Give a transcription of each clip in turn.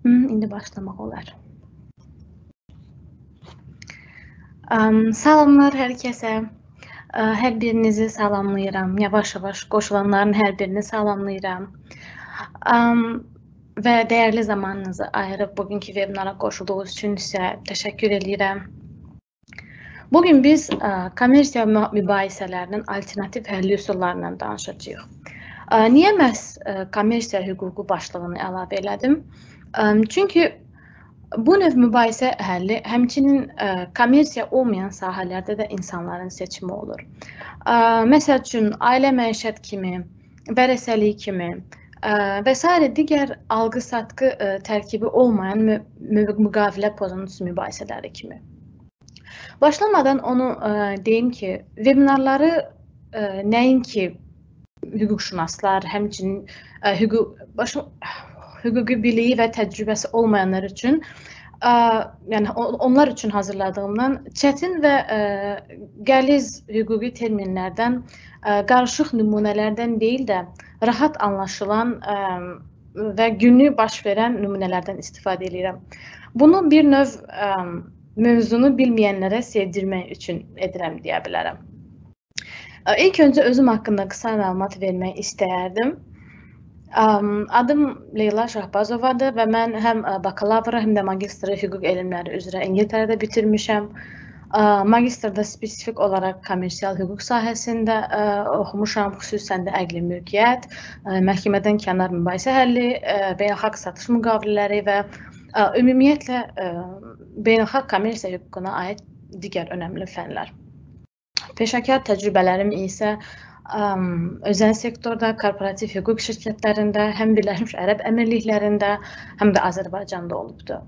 İndi başlamaq olar. Salamlar hər kəsə. Hər birinizi salamlayıram. Yavaş-yavaş qoşulanların hər birini salamlayıram. Və dəyərli zamanınızı ayırıb bugünkü webinara qoşulduğunuz üçün sizə təşəkkür edirəm. Bugün biz kommersiya mübahisələrinin alternativ həlli üsullarından danışacağıq. Niyə məhz kommersiya hüququ başlığını əlavə elədim? Çünki bu növ mübahisə həlli həmçinin kommersiya olmayan sahələrdə də insanların seçimi olur. Məsəl üçün, ailə məişət kimi, vərəsəlik kimi və s. digər alqı-satqı tərkibi olmayan müqavilə pozuntusu mübahisələri kimi. Başlamadan onu deyim ki, webinarları nəinki hüquqşünaslar, həmçinin hüquqi biliyi və təcrübəsi olmayanlar üçün, yəni onlar üçün hazırladığımdan çətin və qəliz hüquqi terminlərdən, qarışıq nümunələrdən deyil də, rahat anlaşılan və günlük baş verən nümunələrdən istifadə edirəm. Bunu bir növ mövzunu bilməyənlərə sevdirmək üçün edirəm deyə bilərəm. İlk öncə özüm haqqında qısa məlumat vermək istəyərdim. Adım Leyla Şahbazovadır və mən həm bakalavra, həm də magistri hüquq elmləri üzrə İngiltərədə bitirmişəm. Magistrda spesifik olaraq kommersial hüquq sahəsində oxumuşam, xüsusən də əqli mülkiyyət, məhkəmədən kənar mübahisə həlli, beynəlxalq satış müqavilələri və ümumiyyətlə beynəlxalq kommersiya hüququna aid digər önəmli fənlər. Peşəkar təcrübələrim isə özəl sektorda, korporativ hüquq şirkətlərində, həm Birləşmiş Ərəb Əmirliklərində, həm də Azərbaycanda olubdur.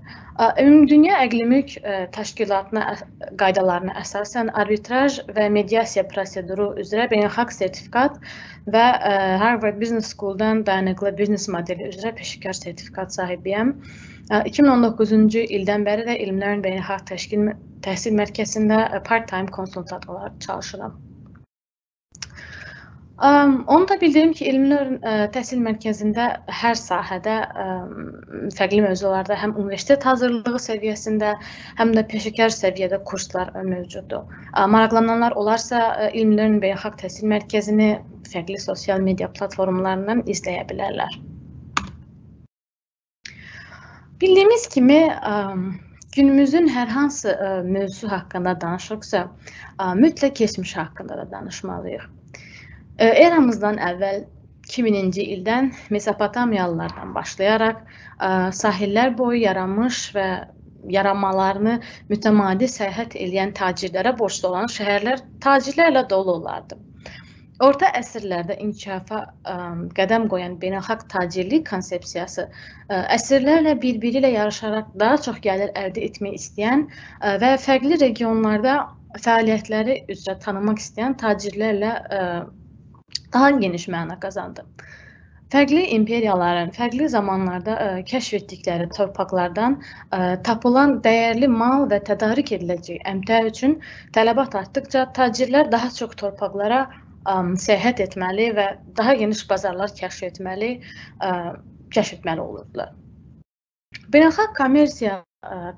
Ümumdünya əqli mülk təşkilatına qaydalarına əsasən arbitraj və mediasiya proseduru üzrə beynəlxalq sertifikat və Harvard Business School-dan dayanıqlı biznes modeli üzrə peşəkar sertifikat sahibiyəm. 2019-cu ildən bəri də İlmlərin Beynəlxalq Təhsil Mərkəzində part-time konsultant olaraq çalışıram. Onu da bildirim ki, İlmlərin Təhsil Mərkəzində hər sahədə, fərqli mövzularda həm universitet hazırlığı səviyyəsində, həm də peşəkar səviyyədə kurslar mövcuddur. Maraqlananlar olarsa, İlmlərin Beynəlxalq Təhsil Mərkəzini fərqli sosial media platformlarından izləyə bilərlər. Bildiyimiz kimi, günümüzün hər hansı mövzu haqqında danışırıqsa, mütləq keçmiş haqqında da danışmalıyıq. Eramızdan əvvəl 2000-ci ildən Mesopotamiyalılardan başlayaraq sahillər boyu yaranmış və yaranmalarını mütəmadi səyahət edən tacirlərə borclu olan şəhərlər tacirlərlə dolu olardı. Orta əsrlərdə inkişafa qədəm qoyan beynəlxalq tacirlik konsepsiyası əsrlərlə bir-biri ilə yarışaraq daha çox gəlir əldə etmək istəyən və fərqli regionlarda fəaliyyətləri üzrə tanınmaq istəyən tacirlərlə daha geniş məna qazandı. Fərqli imperiyaların fərqli zamanlarda kəşf etdikləri torpaqlardan tapılan dəyərli mal və tədarik ediləcək əmtəə üçün tələbat artdıqca tacirlər daha çox torpaqlara səyahət etməli və daha geniş bazarlar kəşf etməli olurdular. Beynəlxalq kommersiya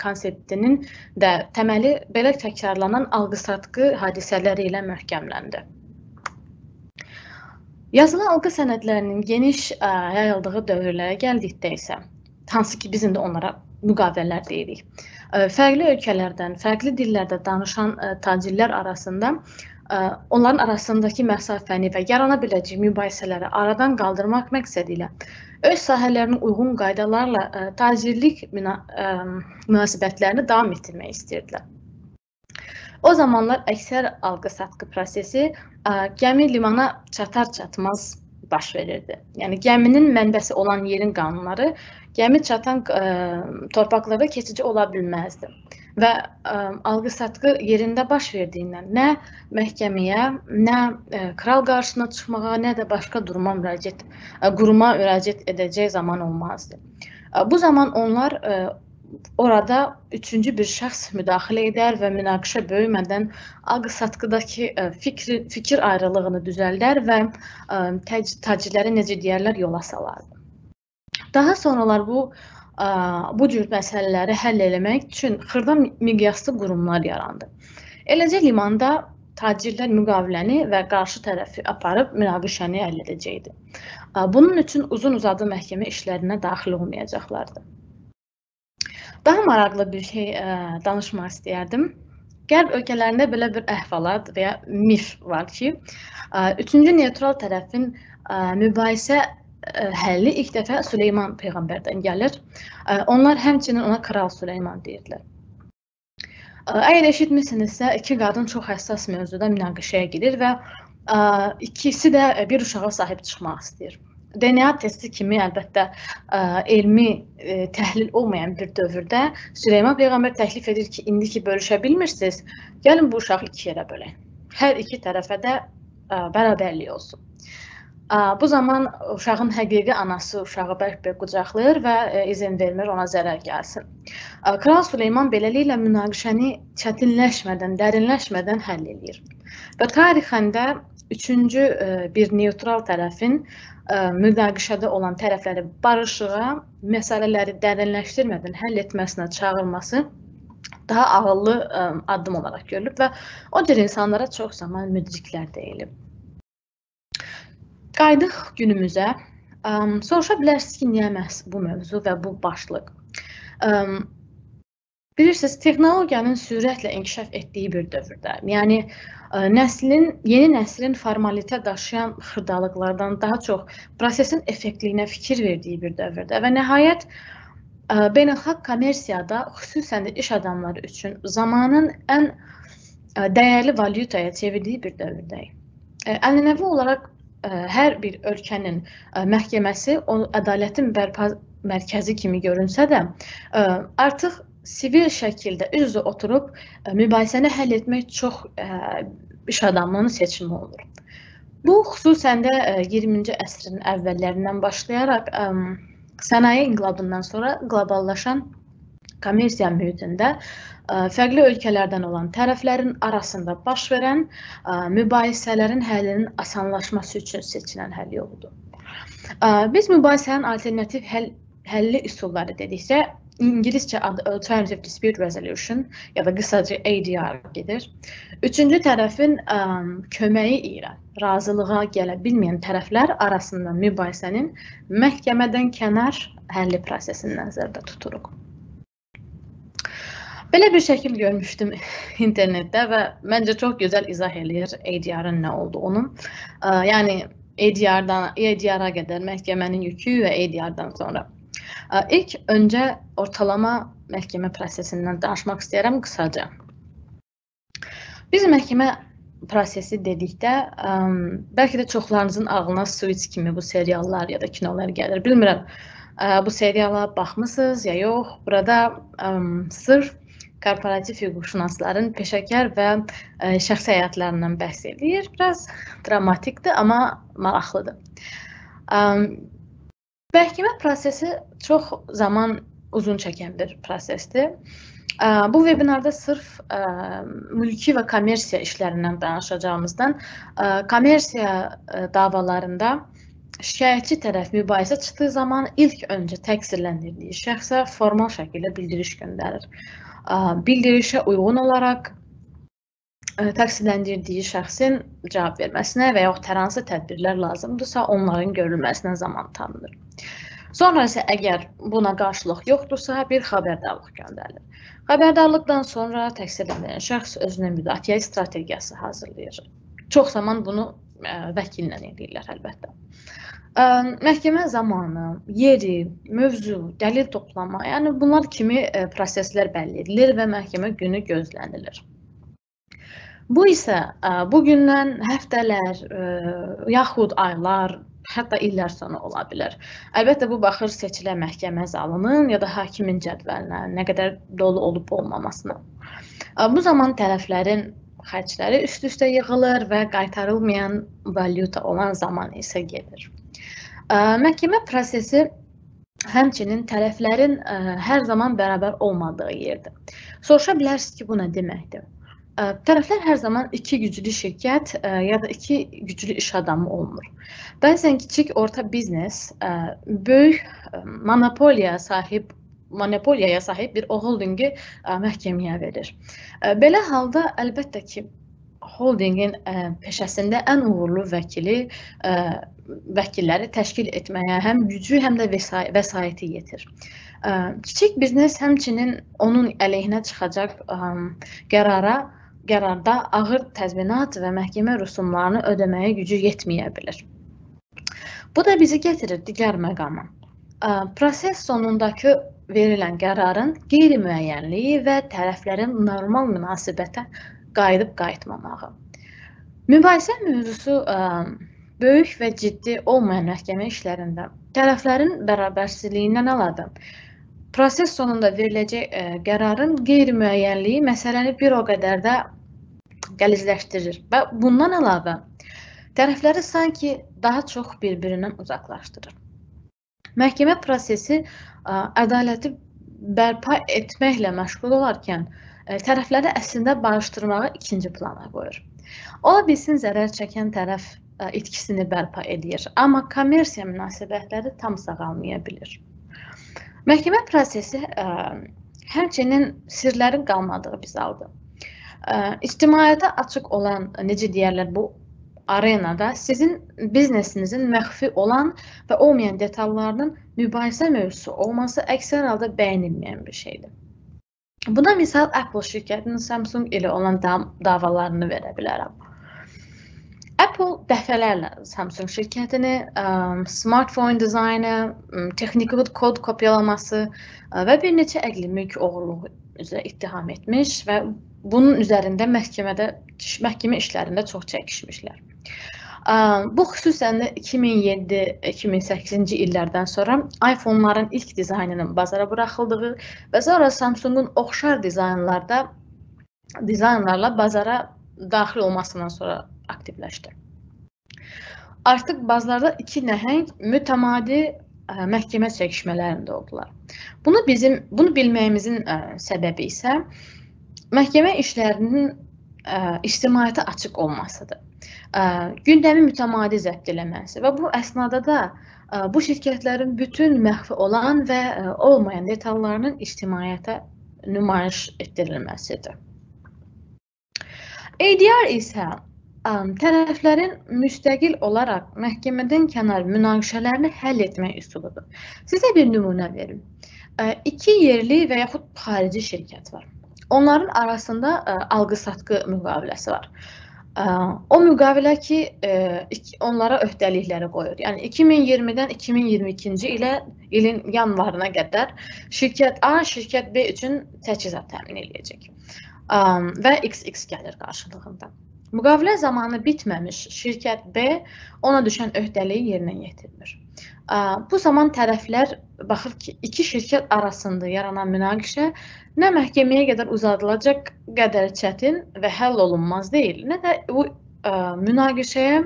konseptinin də təməli belə təkrarlanan alqı-satqı hadisələri ilə möhkəmləndi. Yazılı alqı sənədlərinin geniş yayıldığı dövrlərə gəldikdə isə, hansı ki biz indi onlara müqavilələr deyirik, fərqli ölkələrdən, fərqli dillərdə danışan tacirlər arasında onların arasındakı məsafəni və yarana biləcək mübahisələri aradan qaldırmaq məqsədi ilə öz sahələrinə uyğun qaydalarla tacirlik münasibətlərini davam etdirmək istəyirdilər. O zamanlar əksər alqı-satqı prosesi gəmi limana çatar-çatmaz baş verirdi. Yəni gəminin mənbəsi olan yerin qanunları gəmi çatan torpaqlarda keçici ola bilməzdi. Və alqı-satqı yerində baş verdiyindən nə məhkəməyə, nə kral qarşısına çıxmağa, nə də başqa quruma müraciət edəcək zaman olmazdı. Bu zaman onlar orada üçüncü bir şəxs müdaxilə edər və münaqişə böyümədən alqı-satqıdakı fikir ayrılığını düzəldər və tacirləri necə deyərlər yola salardı. Daha sonralar bu cür məsələləri həll eləmək üçün xırda miqyaslı qurumlar yarandı. Eləcə limanda tacirlər müqaviləni və qarşı tərəfi aparıb münaqişəni həll edəcəkdi. Bunun üçün uzun-uzadı məhkəmə işlərinə daxil olmayacaqlardı. Daha maraqlı bir şey danışmaq istəyərdim. Qərb ölkələrində belə bir əhvalat və ya mif var ki, üçüncü neytral tərəfin mübahisə həlli ilk dəfə Süleyman Peyğəmbərdən gəlir. Onlar həmçinin ona Kral Süleyman deyirlər. Əgər eşitmişsinizsə, iki qadın çox həssas mövzuda münaqişəyə girir və ikisi də bir uşağa sahib çıxmaq istəyir. DNA testi kimi əlbəttə elmi təhlil olmayan bir dövrdə Süleyman Peyğəmbər təklif edir ki, indi ki bölüşə bilmirsiniz, gəlin bu uşağı iki yerə bölək. Hər iki tərəfə də bərabərlik olsun. Bu zaman uşağın həqiqi anası uşağı bərk-bərk qucaqlayır və izin vermir ona zərər gəlsin. Kral Süleyman beləliklə münaqişəni çətinləşmədən, dərinləşmədən həll edir. Və tarixəndə üçüncü bir neytral tərəfin münaqişədə olan tərəfləri barışığa, məsələləri dərinləşdirmədən həll etməsinə çağırması daha ağıllı addım olaraq görülüb və o cür insanlara çox zaman müdriklər deyilib. Qaydıq günümüzə. Soruşa bilərsiniz ki, niyə məhz bu mövzu və bu başlıq? Bilirsiniz, texnologiyanın sürətlə inkişaf etdiyi bir dövrdə, yəni yeni nəslin formalitə daşıyan xırdalıqlardan daha çox prosesin effektliyinə fikir verdiyi bir dövrdə və nəhayət beynəlxalq kommersiyada, xüsusən də iş adamları üçün zamanın ən dəyərli valyutaya çevirdiyi bir dövrdəyik. Ənənəvi olaraq hər bir ölkənin məhkəməsi ədalətin bərpa mərkəzi kimi görünsə də, artıq sivil şəkildə üz-üzə oturub mübahisəni həll etmək çox iş adamının seçimi olur. Bu, xüsusən də 20-ci əsrin əvvəllərindən başlayaraq sənaye inqilabından sonra qloballaşan kommersiya mühitində fərqli ölkələrdən olan tərəflərin arasında baş verən mübahisələrin həllinin asanlaşması üçün seçilən həll yoludur. Biz mübahisənin alternativ həlli üsulları dedikdə, İngiliscə adı Alternative Dispute Resolution ya da qısaca ADR gedir. Üçüncü tərəfin köməyi ilə razılığa gələ bilməyən tərəflər arasında mübahisənin məhkəmədən kənar həlli prosesini nəzərdə tuturuq. Belə bir şəkil görmüşdüm internetdə və məncə çox gözəl izah eləyir ADR-ın nə olduğunu. Yəni ADR-a qədər məhkəmənin yükü və ADR-dan sonra. İlk öncə ortalama məhkəmə prosesindən danışmaq istəyirəm qısaca. Biz məhkəmə prosesi dedikdə, bəlkə də çoxlarınızın ağlına Suits kimi bu seriallar ya da kinolar gəlir. Bilmirəm, bu seriala baxmısınız ya yox. Burada sırf korporativ hüquqşünasların peşəkar və şəxsi həyatlarından bəhs edir. Biraz dramatikdir, amma maraqlıdır. Məhkəmə prosesi çox zaman uzun çəkən bir prosesdir. Bu webinarda sırf mülki və kommersiya işlərindən danışacağımızdan, kommersiya davalarında şikayətçi tərəf mübahisə çıxdığı zaman ilk öncə təqsirləndirdiyi şəxsə formal şəkildə bildiriş göndərir. Bildirişə uyğun olaraq təqsirləndirdiyi şəxsin cavab verməsinə və yaxud hər hansı tədbirlər lazımdırsa, onların görülməsinə zaman tanınır. Sonra isə əgər buna qarşılıq yoxdursa, bir xəbərdarlıq göndərilir. Xəbərdarlıqdan sonra təqsirləndirilən şəxs özünə müdafiə strategiyası hazırlayır. Çox zaman bunu vəkillə edirlər əlbəttə. Məhkəmə zamanı, yeri, mövzu, dəlil toplama, yəni bunlar kimi proseslər bəlli edilir və məhkəmə günü gözlənilir. Bu isə bugündən həftələr, yaxud aylar, hətta illər sonra ola bilər. Əlbəttə, bu baxır seçilən məhkəmə zalının ya da hakimin cədvəlinə, nə qədər dolu olub olmamasına. Bu zaman tərəflərin xərcləri üst-üstə yığılır və qaytarılmayan valyuta olan zaman isə gedir. Məhkəmə prosesi həmçinin tərəflərin hər zaman bərabər olmadığı yerdir. Soruşa bilərsiniz ki, bu nə deməkdir? Tərəflər hər zaman iki güclü şirkət ya da iki güclü iş adamı olmur. Bəzən kiçik orta biznes böyük monopoliyaya sahib bir holdingi məhkəməyə verir. Belə halda əlbəttə ki, holdingin peşəsində ən uğurlu vəkilləri təşkil etməyə həm gücü, həm də vəsaiti yetir. Kiçik biznes həmçinin onun əleyhinə çıxacaq qərarda ağır təzminat və məhkəmə rüsumlarını ödəməyə gücü yetməyə bilir. Bu da bizi gətirir digər məqama. Proses sonundakı verilən qərarın qeyri-müəyyənliyi və tərəflərin normal münasibətə qayıdıb-qayıtmamağı. Mübahisə mövzusu böyük və ciddi olmayan məhkəmə işlərində tərəflərin bərabərsizliyindən əlavə proses sonunda veriləcək qərarın qeyri-müəyyənliyi məsələni bir o qədər də qəlizləşdirir və bundan əlavə tərəfləri sanki daha çox bir-birindən uzaqlaşdırır. Məhkəmə prosesi ədaləti bərpa etməklə məşğul olarkən tərəfləri əslində barışdırmağı ikinci plana qoyur. Ola bilsin zərər çəkən tərəf itkisini bərpa edir, amma kommersiya münasibətləri tam sağalmaya bilir. Məhkəmə prosesi həmçinin sirlərin qalmadığı bir zaldır. İctimaiyyətə açıq olan, necə deyərlər, bu arenada sizin biznesinizin məxfi olan və olmayan detallarının mübahisə mövzusu olması əksər halda bəyənilməyən bir şeydir. Buna misal Apple şirkətinin Samsung ilə olan davalarını verə bilərəm. Apple dəfələrlə Samsung şirkətini smartphone dizaynı, texniki kod kopyalaması və bir neçə əqli mülk oğurluğu üzrə ittiham etmiş və bunun üzərində məhkəmə işlərində çox çəkişmişlər. Bu xüsusən də 2007-2008-ci illərdən sonra iPhone-ların ilk dizaynının bazara buraxıldığı və sonra Samsungun oxşar dizaynlarla bazara daxil olmasından sonra aktivləşdi. Artıq bazarda iki nəhəng mütəmadi məhkəmə çəkişmələrində oldular. Bunu bilməyimizin səbəbi isə məhkəmə işlərinin ictimaiyyətə açıq olmasıdır. Gündəmi mütəmadi zəbt eləməsi və bu əsnada da bu şirkətlərin bütün məxfi olan və olmayan detallarının ictimaiyyətə nümayiş etdirilməsidir. ADR isə tərəflərin müstəqil olaraq məhkəmədən kənar münaqişələrini həll etmək üsuludur. Sizə bir nümunə verim. İki yerli və yaxud xarici şirkət var. Onların arasında alqı-satqı müqaviləsi var. O müqavilə ki, onlara öhdəlikləri qoyur. Yəni 2020-dən 2022-ci ilin yanvarına qədər şirkət A, şirkət B üçün təchizat təmin edəcək və XX gəlir qarşılığında. Müqavilə zamanı bitməmiş şirkət B ona düşən öhdəliyi yerinə yetirmir. Bu zaman tərəflər baxır ki, iki şirkət arasında yaranan münaqişə nə məhkəməyə qədər uzadılacaq qədər çətin və həll olunmaz deyil, nə də bu münaqişəyə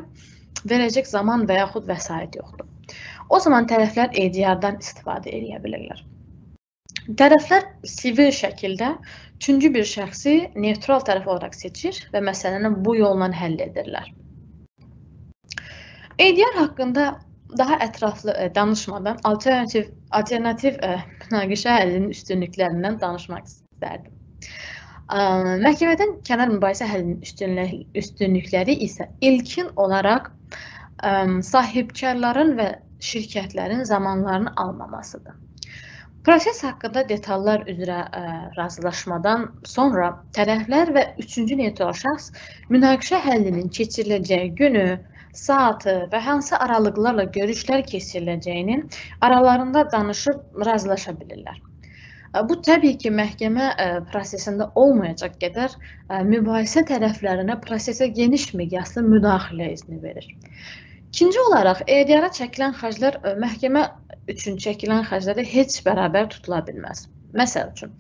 verəcək zaman və yaxud vəsait yoxdur. O zaman tərəflər ADR-dan istifadə edə bilirlər. Tərəflər sivil şəkildə üçüncü bir şəxsi neytral tərəf olaraq seçir və məsələni bu yolla həll edirlər. ADR haqqında daha ətraflı danışmadan alternativ münaqişə həllinin üstünlüklərindən danışmaq istərdim. Məhkəmədən kənar mübahisə həllinin üstünlükləri isə ilkin olaraq sahibkarların və şirkətlərin zamanlarını almamasıdır. Proses haqqında detallar üzrə razılaşmadan sonra tərəflər və üçüncü neytral şəxs münaqişə həllinin keçiriləcəyi günü, saatı və hansı aralıqlarla görüşlər keçiriləcəyini aralarında danışıb razılaşa bilirlər. Bu təbii ki, məhkəmə prosesində olmayacaq qədər mübahisə tərəflərinə prosesə geniş miqyaslı müdaxilə izni verir. İkinci olaraq, ADR-a çəkilən xərclər məhkəmə üçün çəkilən xərcləri heç bərabər tutula bilməz. Məsəl üçün,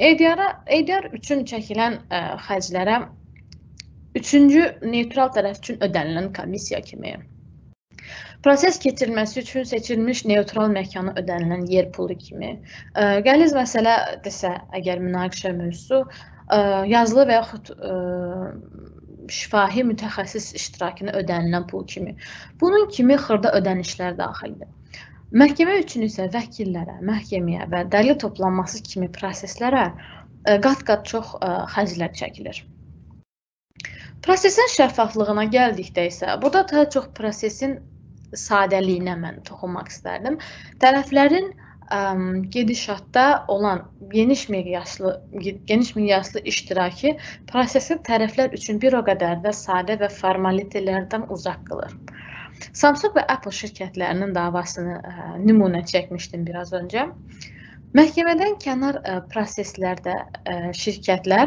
ADR üçün çəkilən xərclərə üçüncü neytral tərəf üçün ödənilən komissiya kimi, proses keçirilməsi üçün seçilmiş neytral məkana ödənilən yer pulu kimi, qəliz məsələ desə, əgər münaqişə mövzusu, yazılı və yaxud şifahi mütəxəssis iştirakına ödənilən pul kimi. Bunun kimi xırda ödənişlər daxildir. Məhkəmə üçün isə vəkillərə, məhkəməyə və dəlil toplanması kimi proseslərə qat-qat çox xərclər çəkilir. Prosesin şəffaflığına gəldikdə isə, burada daha çox prosesin sadəliyinə mən toxunmaq istərdim. Tərəflərin gedişatda olan geniş miqyaslı iştiraki prosesi tərəflər üçün bir o qədər də sadə və formalitelərdən uzaq qılır. Samsung və Apple şirkətlərinin davasını nümunə çəkmişdim biraz öncə. Məhkəmədən kənar proseslərdə şirkətlər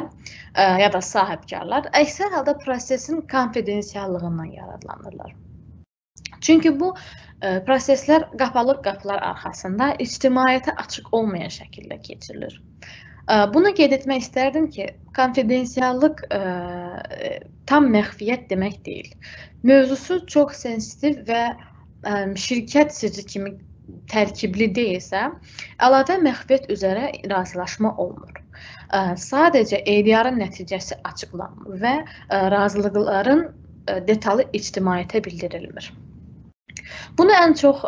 ya da sahibkarlar əksər halda prosesin konfidensiallığından yararlanırlar. Çünki bu proseslər qapalı qapılar arxasında ictimaiyyətə açıq olmayan şəkildə keçirilir. Bunu qeyd etmək istərdim ki, konfidensiallıq tam məxfiyyət demək deyil. Mövzusu çox sensitiv və şirkət sirri kimi tərkibli deyilsə, əlavə məxfiyyət üzrə razılaşma olmur. Sadəcə edyarın nəticəsi açıqlanmır və razılıqların detallı ictimaiyyətə bildirilmir. Bunu ən çox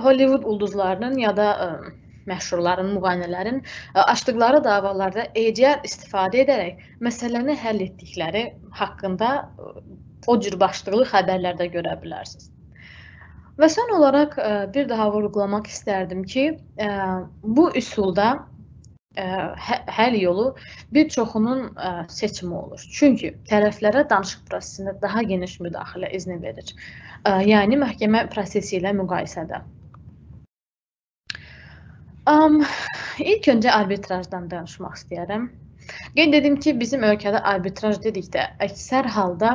Hollywood ulduzlarının ya da məşhurların, müğənnələrin açdıqları davalarda edyar istifadə edərək məsələni həll etdikləri haqqında o cür başlıqlı xəbərlərdə görə bilərsiniz. Və son olaraq bir daha vurğulamaq istərdim ki, bu üsulda həll yolu bir çoxunun seçimi olur. Çünki tərəflərə danışıq prosesində daha geniş müdaxilə izni verir. Yəni, məhkəmə prosesi ilə müqayisədə. İlk öncə arbitrajdan danışmaq istəyərəm. Qeyd edim ki, bizim ölkədə arbitraj dedikdə əksər halda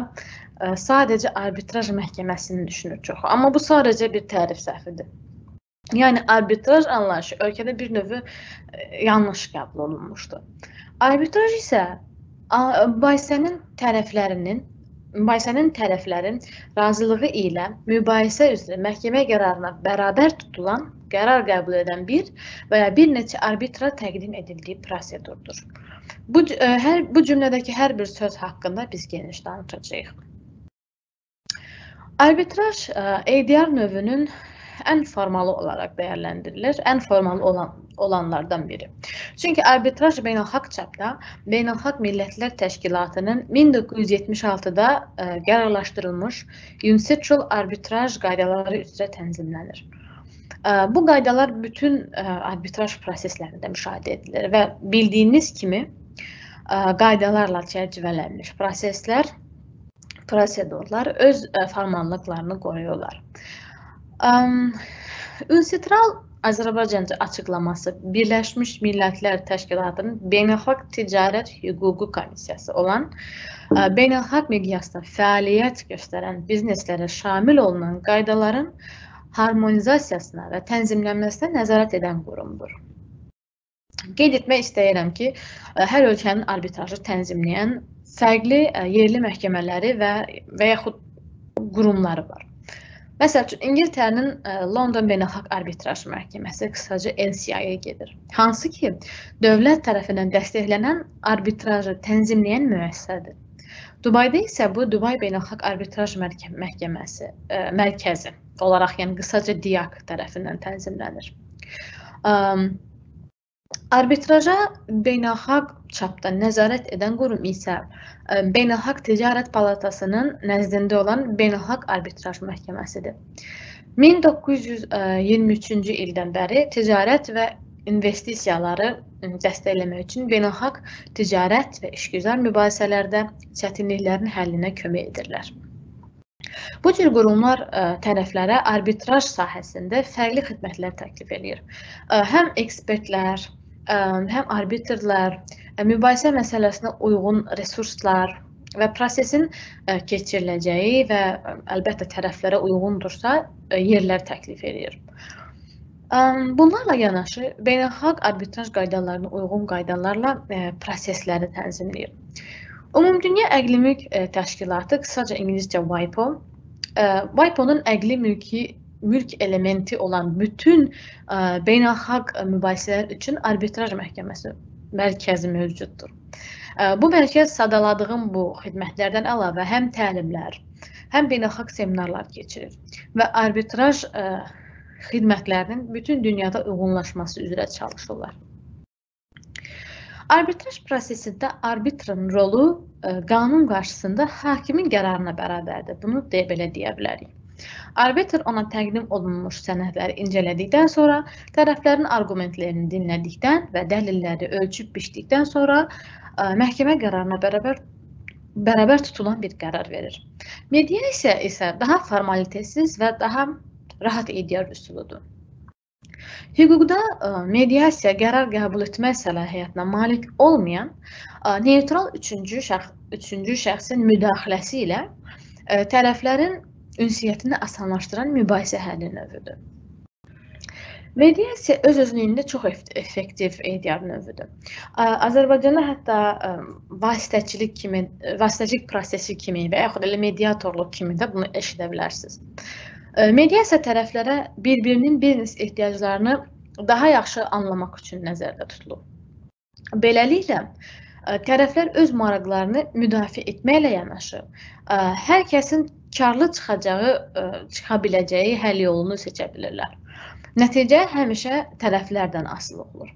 sadəcə arbitraj məhkəməsini düşünür çoxu. Amma bu sadəcə bir tərif səhvidir. Yəni, arbitraj anlayışı ölkədə bir növü yanlış qəbul olunmuşdur. Arbitraj isə mübahisənin tərəflərin razılığı ilə mübahisə üzrə məhkəmə qərarına bərabər tutulan, qərar qəbul edən bir və ya bir neçə arbitra təqdim edildiyi prosedurdur. Bu cümlədəki hər bir söz haqqında biz geniş danışacağıq. Arbitraj edyar növünün ən formalı olaraq dəyərləndirilir, ən formalı olanlardan biri. Çünki arbitraj beynəlxalq çapda Beynəlxalq Millətlər Təşkilatının 1976-da qərarlaşdırılmış UNCITRAL arbitraj qaydaları üzrə tənzimlənir. Bu qaydalar bütün arbitraj proseslərində müşahidə edilir və bildiyiniz kimi qaydalarla çərçivələnmiş prosedurlar öz formallıqlarını qoruyurlar. UNCITRAL Azərbaycanca açıqlaması Birləşmiş Millətlər Təşkilatının Beynəlxalq Ticarət Hüququ Komissiyası olan beynəlxalq miqyasda fəaliyyət göstərən bizneslərə şamil olunan qaydaların harmonizasiyasına və tənzimlənməsinə nəzarət edən qurumdur. Qeyd etmək istəyirəm ki, hər ölkənin arbitrajı tənzimləyən fərqli yerli məhkəmələri və yaxud qurumları var. Məsəl üçün, İngiltərənin London Beynəlxalq Arbitraj Məhkəməsi, qısaca LCIA gedir. Hansı ki, dövlət tərəfindən dəstəklənən arbitrajı tənzimləyən müəssisədir. Dubayda isə bu Dubay Beynəlxalq Arbitraj Mərkəzi olaraq, yəni qısaca DIAC tərəfindən tənzimlənir. Arbitraja beynəlxalq çapda nəzarət edən qurum isə Beynəlxalq Ticarət Palatasının nəzdində olan Beynəlxalq Arbitraj Məhkəməsidir. 1923-cü ildən bəri ticarət və investisiyaları dəstəkləmək üçün beynəlxalq ticarət və işgüzar mübahisələrdə çətinliklərin həllinə kömək edirlər. Bu cür qurumlar tərəflərə arbitraj sahəsində fərqli xidmətlər təklif edir. Həm ekspertlər, həm arbitrlər, mübahisə məsələsinə uyğun resurslar və prosesin keçiriləcəyi və əlbəttə tərəflərə uyğundursa yerlər təklif edir. Bunlarla yanaşı, beynəlxalq arbitraj qaydalarına uyğun qaydalarla prosesləri tənzimləyir. Ümumdünya Əqli Mülk Təşkilatı, qısaca İngilizcə WIPO, WIPO-nun əqli mülk elementi olan bütün beynəlxalq mübahisələr üçün arbitraj mərkəzi mövcuddur. Bu mərkəz sadaladığım bu xidmətlərdən əlavə həm təlimlər, həm beynəlxalq seminarlar keçirir və arbitraj xidmətlərinin bütün dünyada uyğunlaşması üzrə çalışırlar. Arbitraj prosesində arbitrın rolu qanun qarşısında hakimin qərarına bərabərdir. Bunu belə deyə bilərik. Arbitr ona təqdim olunmuş sənədləri incələdikdən sonra, tərəflərin argumentlərini dinlədikdən və dəlilləri ölçüb biçdikdən sonra məhkəmə qərarına bərabər tutulan bir qərar verir. Mediasiya isə daha formalitəsiz və daha rahat iddia üsuludur. Hüquqda mediasiya qərar qəbul etmə səlahiyyətinə malik olmayan neytral üçüncü şəxsin müdaxiləsi ilə tərəflərin ünsiyyətini asanlaşdıran mübahisə həlli növüdür. Mediasiya öz-özlüyündə çox effektiv iddia növüdür. Azərbaycanda hətta vasitəçilik prosesi kimi və yaxud elə mediatorluq kimi də bunu eşidə bilərsiniz. Mediasiya tərəflərə bir-birinin biznes ehtiyaclarını daha yaxşı anlamaq üçün nəzərdə tutulur. Beləliklə, tərəflər öz maraqlarını müdafiə etməklə yanaşı, hər kəsin karlı çıxa biləcəyi həll yolunu seçə bilirlər. Nəticə həmişə tərəflərdən asılı olur.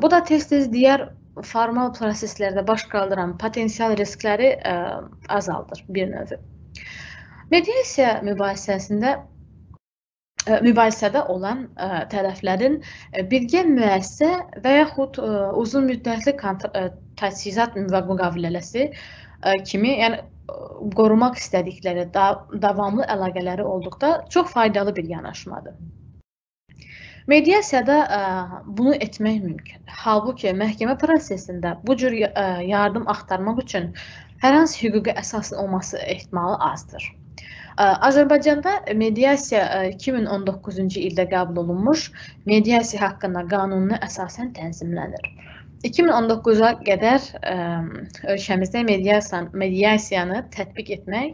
Bu da tez-tez digər formal proseslərdə baş qaldıran potensial riskləri azaldır bir növü. Mediasiya mübahisədə olan tərəflərin birgə müəssisə və yaxud uzun müddətli təchizat müqaviləsi kimi, yəni qorumaq istədikləri davamlı əlaqələri olduqda çox faydalı bir yanaşmadır. Mediasiyada bunu etmək mümkündür. Halbuki məhkəmə prosesində bu cür yardım axtarmaq üçün hər hansı hüquqi əsasın olması ehtimalı azdır. Azərbaycanda mediasiya 2019-cu ildə qəbul olunmuş mediasiya haqqında qanununa əsasən tənzimlənir. 2019-a qədər ölkəmizdə mediasiyanı tətbiq etmək,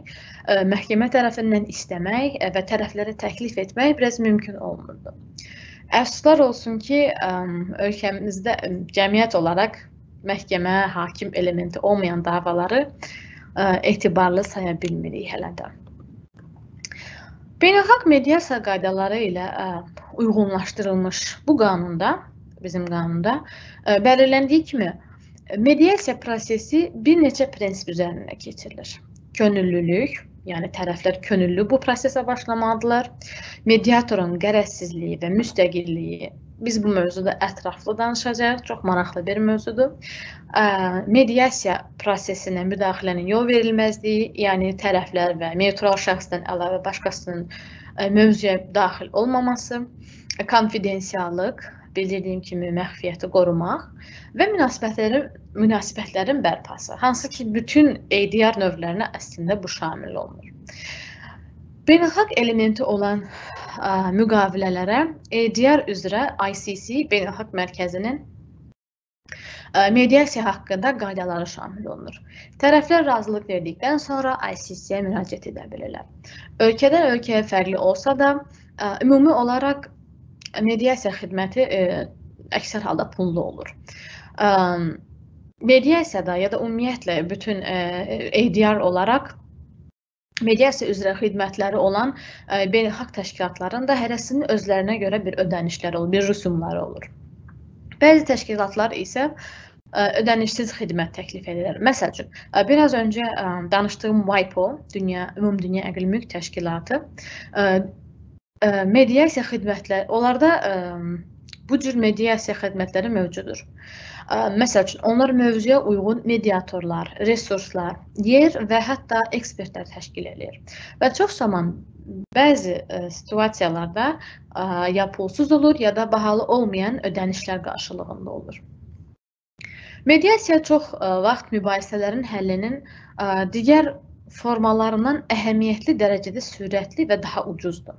məhkəmə tərəfindən istəmək və tərəflərə təklif etmək biraz mümkün olmurdu. Əfsuslar olsun ki, ölkəmizdə cəmiyyət olaraq məhkəmə, hakim elementi olmayan davaları etibarlı saya bilmirik hələ də. Beynəlxalq mediasiya qaydaları ilə uyğunlaşdırılmış bu qanunda, bizim qanunda belirləndiyi kimi mediasiya prosesi bir neçə prinsip üzərində keçirilir. Könüllülük, yəni tərəflər könüllü bu prosesə başlamalıdırlar. Mediatorun qərəzsizliyi və müstəqilliyi, biz bu mövzuda ətraflı danışacağıq, çox maraqlı bir mövzudur. Mediasiya prosesinə müdaxilənin yol verilməzliyi, yəni tərəflər və neytral şəxsdən əlavə başqasının mövzuya daxil olmaması, konfidensiallıq, bildirdiyim kimi məxfiyyəti qorumaq və münasibətlərin bərpası, hansı ki, bütün eydiyar növlərinə əslində bu şamil olunur. Beynəlxalq elementi olan müqavilələrə eydiyar üzrə ICC Beynəlxalq Mərkəzinin mediasiya haqqında qaydaları şamil olunur. Tərəflər razılıq verdikdən sonra ICC-yə müraciət edə bilirlər. Ölkədən ölkəyə fərqli olsa da, ümumi olaraq mediasiya xidməti əksər halda pullu olur. Mediasiyada ya da ümumiyyətlə bütün eydiyar olaraq mediasiya üzrə xidmətləri olan beynəlxalq təşkilatların da hərəsinin özlərinə görə bir ödənişləri olur, bir rüsumları olur. Bəzi təşkilatlar isə ödənişsiz xidmət təklif edirlər. Məsəl üçün, biraz öncə danışdığım WIPO, Ümumdünya Əqli Mülk Təşkilatı, mediasiya xidmətləri, onlarda bu cür mediasiya xidmətləri mövcuddur. Məsəl üçün, onlar mövzuya uyğun mediatorlar, resurslar, yer və hətta ekspertlər təşkil edir. Və çox zaman bəzi situasiyalarda ya pulsuz olur, ya da bahalı olmayan ödənişlər qarşılığında olur. Mediasiya çox vaxt mübahisələrin həllinin digər formalarından əhəmiyyətli dərəcədə sürətli və daha ucuzdur.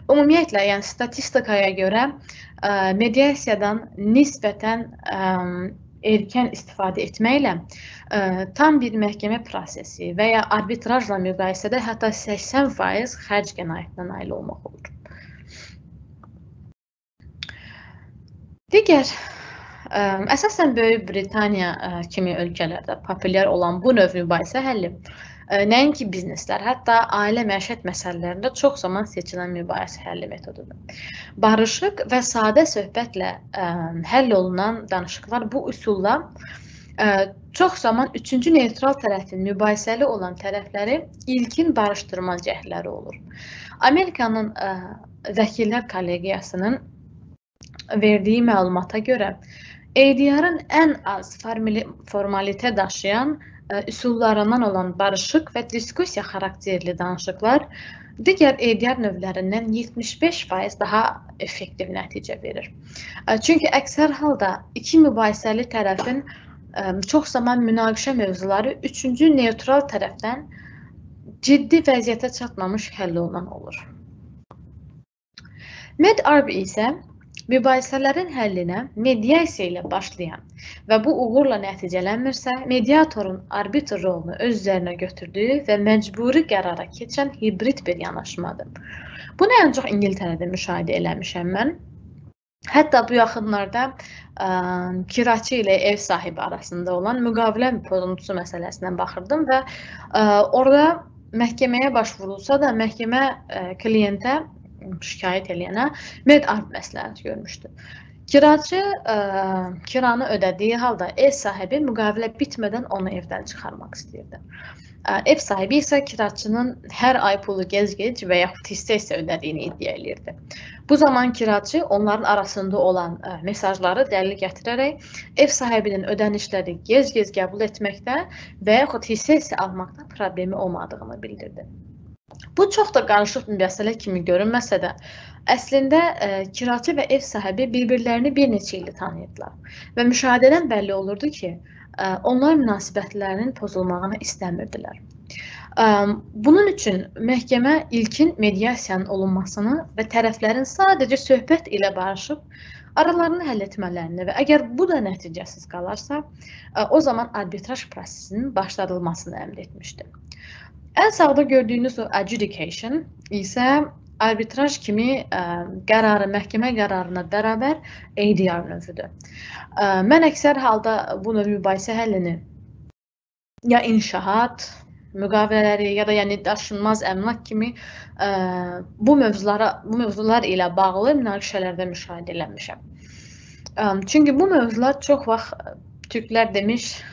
Ümumiyyətlə, yəni statistikaya görə mediasiyadan nisbətən erkən istifadə etməklə tam bir məhkəmə prosesi və ya arbitrajla müqayisədə hətta 80% xərc qənaətinə nail olmaq olur. Digər Əsasən Böyük Britaniya kimi ölkələrdə populyar olan bu növ mübahisə həlli nəinki bizneslər, hətta ailə məişət məsələlərində çox zaman seçilən mübahisə həlli metodudur. Barışıq və sadə söhbətlə həll olunan danışıqlar bu üsulla çox zaman üçüncü neytral tərəfin mübahisəli olan tərəfləri ilkin barışdırma cəhdləri olur. Amerikanın vəkillər kollegiyasının verdiyi məlumata görə ADR-ın ən az formalitə daşıyan üsullarından olan barışıq və diskussiya xarakterli danışıqlar digər ADR növlərindən 75% daha effektiv nəticə verir. Çünki əksər halda iki mübahisəli tərəfin çox zaman münaqişə mövzuları üçüncü neytral tərəfdən ciddi vəziyyətə çatmamış həll olunan olur. Med-Arb isə mübahisələrin həllinə mediasiya ilə başlayan və bu uğurla nəticələnmirsə, mediatorun arbitr rolunu öz üzərinə götürdüyü və məcburi qərara keçən hibrid bir yanaşmadır. Bunu ən çox İngiltərədə müşahidə eləmişəm mən. Hətta bu yaxınlarda kiraçı ilə ev sahibi arasında olan müqavilə pozuntusu məsələsinə baxırdım və orada məhkəməyə başvurulsa da məhkəmə kliyentə şikayət eləyənə Med-Arb məsləhət görmüşdü. Kiraçı kiranı ödədiyi halda ev sahibi müqavilə bitmədən onu evdən çıxarmaq istəyirdi. Ev sahibi isə kiraçının hər ay pulu gec-gec və yaxud hissə ödədiyini iddia edirdi. Bu zaman kiraçı onların arasında olan mesajları dəlil gətirərək ev sahibinin ödənişləri gec-gec qəbul etməkdə və yaxud hissə almaqda problemi olmadığını bildirdi. Bu çox da qarışıq bir məsələ kimi görünməsə də, əslində kiraçı və ev sahibi bir-birlərini bir neçə ildir tanıyırdılar və müşahidədən bəlli olurdu ki, onlar münasibətlərinin pozulmağını istəmirdilər. Bunun üçün məhkəmə ilkin mediasiyanın olunmasını və tərəflərin sadəcə söhbət ilə barışıb aralarını həll etmələrini və əgər bu da nəticəsiz qalarsa, o zaman arbitraj prosesinin başladılmasını əmr etmişdi. Ən sağda gördüyünüz o adjudication isə arbitraj kimi məhkəmə qərarına bərabər ADR növüdür. Mən əksər halda bu növ mübahisə həllini ya inşaat müqavilələri ya da yəni daşınmaz əmlak kimi bu mövzular ilə bağlı münaqişələrdə müşahidə eləmişəm. Çünki bu mövzular çox vaxt türklər demiş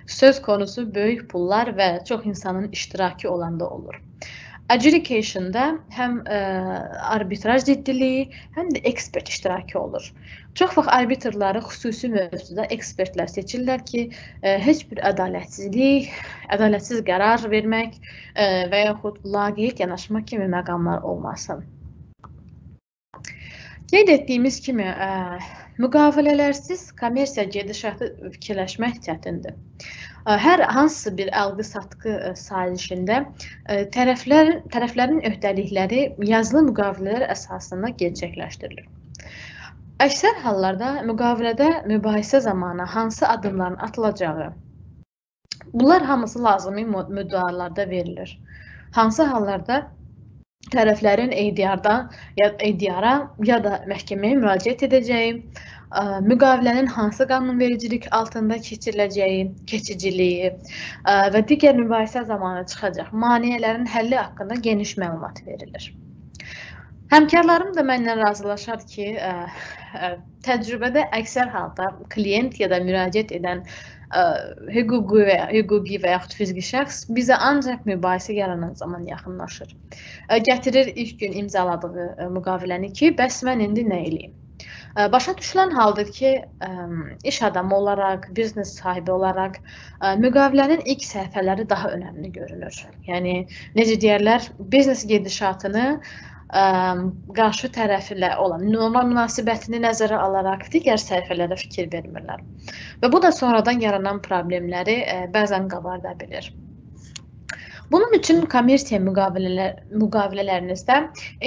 söz konusu böyük pullar və çox insanın iştirakı olanda olur. Adjudication'da həm arbitraj ciddiliyi, həm də ekspert iştirakı olur. Çox vaxt arbitrları xüsusi mövzuda ekspertlər seçirlər ki, heç bir ədalətsiz qərar vermək və yaxud laqeyd yanaşma kimi məqamlar olmasın. Qeyd etdiyimiz kimi, müqavilələrsiz kommersiya gedişatı fikirləşmək çətindir. Hər hansı bir alqı-satqı sazişində tərəflərin öhdəlikləri yazılı müqavilələr əsasında gerçəkləşdirilir. Əksər hallarda müqavilədə mübahisə zamanı hansı addımların atılacağı, bunlar hamısı lazımi müddəalarda verilir. Hansı hallarda tərəflərin ADR-a ya da məhkəməyə müraciət edəcəyi, müqavilənin hansı qanunvericilik altında keçiriləcəyi, keçiciliyi və digər mübahisə zamanı çıxacaq maneələrin həlli haqqında geniş məlumat verilir. Həmkarlarım da mənlə razılaşar ki, təcrübədə əksər halda klient ya da müraciət edən hüquqi və yaxud fiziki şəxs bizə ancaq mübahisə yaranan zaman yaxınlaşır. Gətirir ilk gün imzaladığı müqaviləni ki, bəs mən indi nə eləyim? Başa düşülən haldır ki, iş adamı olaraq, biznes sahibi olaraq müqavilənin ilk səhifələri daha önəmli görünür. Yəni, necə deyərlər, biznes gedişatını qarşı tərəflə olan normal münasibətini nəzərə alaraq digər səhifələrə fikir vermirlər. Və bu da sonradan yaranan problemləri bəzən qabarda bilir. Bunun üçün kommersiya müqavilələrinizdə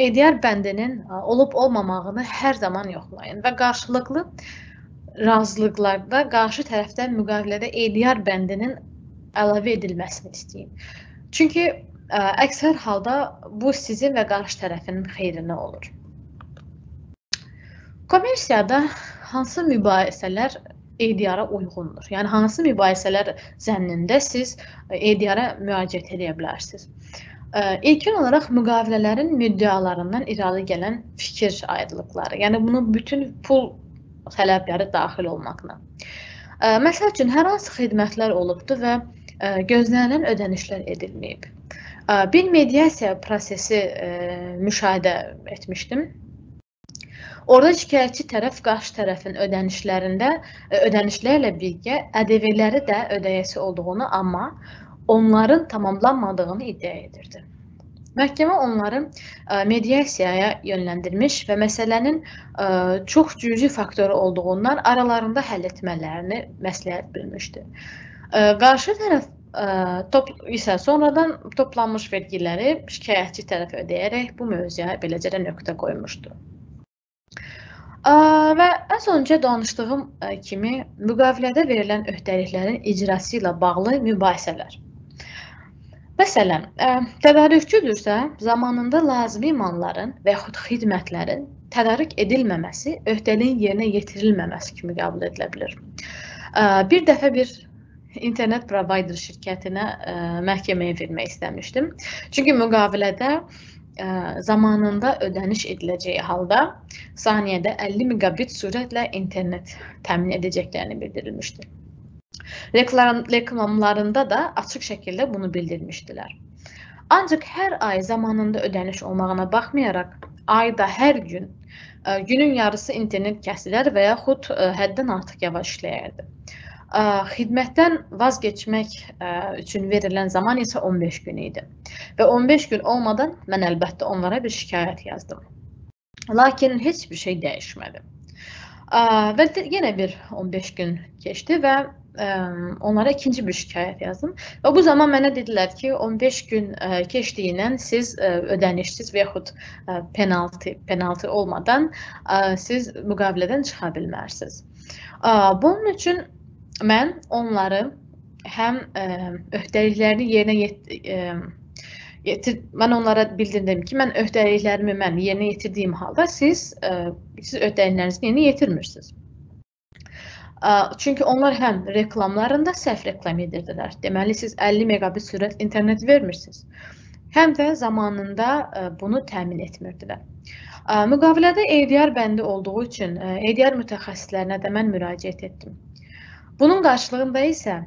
ADR bəndinin olub-olmamağını hər zaman yoxlayın və qarşılıqlı razılıqlarda qarşı tərəfdən müqavilədə ADR bəndinin əlavə edilməsini istəyin. Çünki əksər halda bu sizin və qarşı tərəfin xeyrinə olur. Kommersiyada hansı mübahisələr EDR-a uyğundur? Yəni, hansı mübahisələr zənnində siz EDR-a müraciət edə bilərsiniz? İlkin olaraq müqavilələrin müddəalarından irəli gələn fikir ayrılıqları, yəni bunun bütün pul tələbləri daxil olmaqla. Məsəl üçün, hər hansı xidmətlər olubdur və gözlənilən ödənişlər edilməyib. Bir mediasiya prosesi müşahidə etmişdim. Orada şikayətçi tərəf qarşı tərəfin ödənişlərlə birgə ƏDV-ləri də ödəyəsi olduğunu, amma onların tamamlanmadığını iddia edirdi. Məhkəmə onları mediasiyaya yönləndirmiş və məsələnin çox cüzi faktoru olduğundan aralarında həll etmələrini məsləhət bilmişdi. Qarşı tərəf isə sonradan toplanmış vergiləri şikayətçi tərəf ödəyərək bu mövzuya beləcə də nöqtə qoymuşdu. Və ən öncə danışdığım kimi müqavilədə verilən öhdəliklərin icrası ilə bağlı mübahisələr. Məsələn, tədarükçüdürsə, zamanında lazımi malların və yaxud xidmətlərin tədarük edilməməsi öhdəliyin yerinə yetirilməməsi kimi qəbul edilə bilir. Bir dəfə bir internet provider şirkətinə məhkəməyə vermək istəmişdim. Çünki müqavilədə zamanında ödəniş ediləcəyi halda saniyədə 50 megabit sürətlə internet təmin edəcəklərini bildirilmişdi. Reklamlarında da açıq şəkildə bunu bildirmişdilər. Ancaq hər ay zamanında ödəniş olmağına baxmayaraq, ayda hər gün, günün yarısı internet kəsilər və yaxud həddən artıq yavaş işləyərdi. Xidmətdən vazgeçmək üçün verilən zaman isə 15 gün idi. Və 15 gün olmadan mən əlbəttə onlara bir şikayət yazdım. Lakin heç bir şey dəyişmədi. Və yenə bir 15 gün keçdi və onlara ikinci bir şikayət yazdım. Və bu zaman mənə dedilər ki, 15 gün keçdiyindən siz ödənişsiz və yaxud penalti olmadan siz müqavilədən çıxa bilmərsiniz. Bunun üçün mən onları həm öhdəliklərini yerinə mən onlara bildirdim ki, mən öhdəliklərimi yerinə yetirdiyim halda siz öhdəliklərinizi yerinə yetirmirsiniz. Çünki onlar həm reklamlarında səhv reklam edirdilər. Deməli, siz 50 megabit sürət internet vermirsiniz. Həm də zamanında bunu təmin etmirdilər. Müqavilədə EDR bəndi olduğu üçün EDR mütəxəssislərinə də mən müraciət etdim. Bunun qarşılığında isə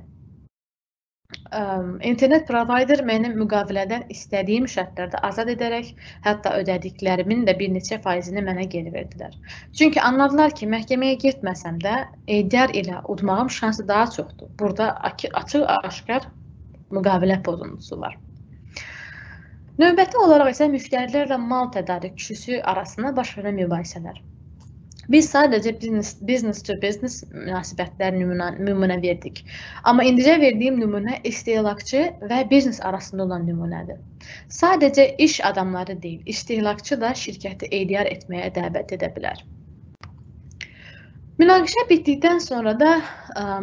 internet provider mənim müqavilədən istədiyim şərtlərdə azad edərək, hətta ödədiklərimin də bir neçə faizini mənə geri verdilər. Çünki anladılar ki, məhkəməyə getməsəm də EDR ilə udmağım şansı daha çoxdur. Burada açıq-aşkar müqavilə pozuntusu var. Növbəti olaraq isə müştərilərlə mal tədarükçüsü arasında baş verən mübahisələr. Biz sadəcə business-to-business münasibətlər nümunə verdik. Amma indicə verdiyim nümunə istehlakçı və biznes arasında olan nümunədir. Sadəcə iş adamları deyil, istehlakçı da şirkəti EDR etməyə dəvət edə bilər. Münaqişə bitdikdən sonra da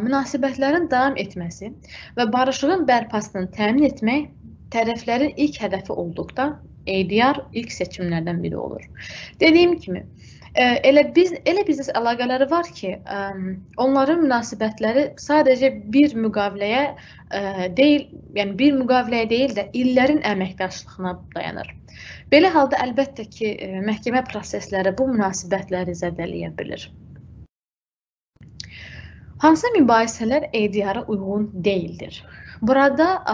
münasibətlərin davam etməsi və barışığın bərpasını təmin etmək tərəflərin ilk hədəfi olduqda EDR ilk seçimlərdən biri olur. Dediyim kimi, elə biznes əlaqələri var ki, onların münasibətləri sadəcə bir müqaviləyə deyil də illərin əməkdaşlığına dayanır. Belə halda əlbəttə ki, məhkəmə prosesləri bu münasibətləri zədələyə bilir. Hansı mübahisələr EDR-a uyğun deyildir? Burada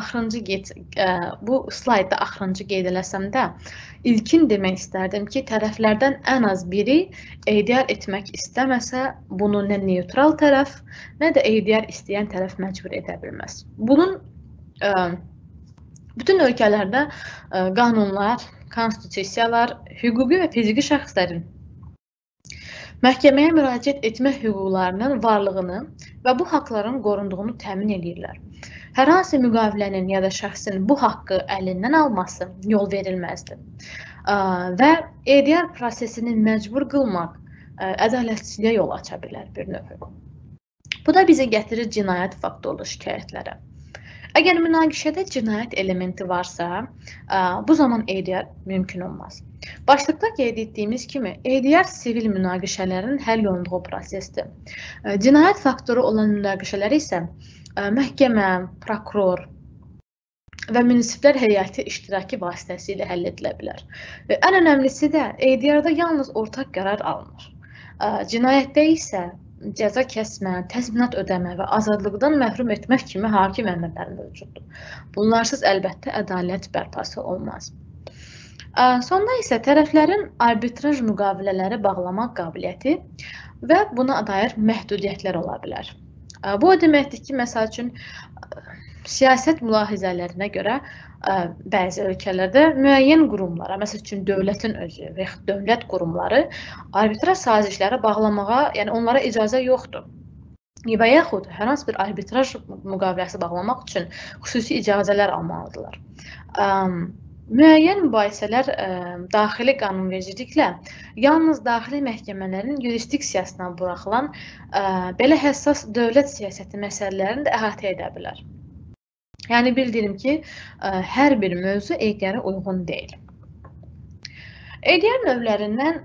bu slayda axırıncı qeyd eləsəm də, ilkin demək istərdim ki, tərəflərdən ən az biri EDR etmək istəməsə, bunu nə neytral tərəf, nə də EDR istəyən tərəf məcbur edə bilməz. Bunun bütün ölkələrdə qanunlar, konstitusiyalar, hüquqi və fiziki şəxslərin məhkəməyə müraciət etmə hüquqlarının varlığını və bu haqların qorunduğunu təmin edirlər. Hər hansı müqavilənin ya da şəxsin bu haqqı əlindən alması yol verilməzdir. Və EDR prosesini məcbur qılmaq ədalətsizliyə yol aça bilər bir növ. Bu da bizi gətirir cinayət faktorlu şikayətlərə. Əgər münaqişədə cinayət elementi varsa, bu zaman ADR mümkün olmaz. Başlıqda qeyd etdiyimiz kimi, ADR sivil münaqişələrin həll olunduğu prosesdir. Cinayət faktoru olan münaqişələr isə məhkəmə, prokuror və münisiplər heyəti iştirakı vasitəsilə həll edilə bilər. Ən önəmlisi də ADR-da yalnız ortaq qərar alınır. Cinayətdə isə cəza kəsmə, təzminat ödəmə və azadlıqdan məhrum etmək kimi hakim əmrləri mövcuddur. Bunlarsız əlbəttə ədalət bərpası olmaz. Sonda isə tərəflərin arbitraj müqavilələri bağlamaq qabiliyyəti və buna dair məhdudiyyətlər ola bilər. Bu o deməkdir ki, məsəl üçün, siyasət mülahizələrinə görə bəzi ölkələrdə müəyyən qurumlara, məsəl üçün dövlətin özü və yaxud dövlət qurumları arbitraj sazişləri bağlamağa, yəni onlara icazə yoxdur. Və yaxud hər hansı bir arbitraj müqaviləsi bağlamaq üçün xüsusi icazələr almalıdırlar. Müəyyən mübahisələr daxili qanunvericiliklə yalnız daxili məhkəmələrin yurisdiksiyasına buraxılan belə həssas dövlət siyasəti məsələlərini də əhatə edə bilər. Yəni bildirim ki, hər bir mövzu ADR-ə uyğun deyil. ADR növlərindən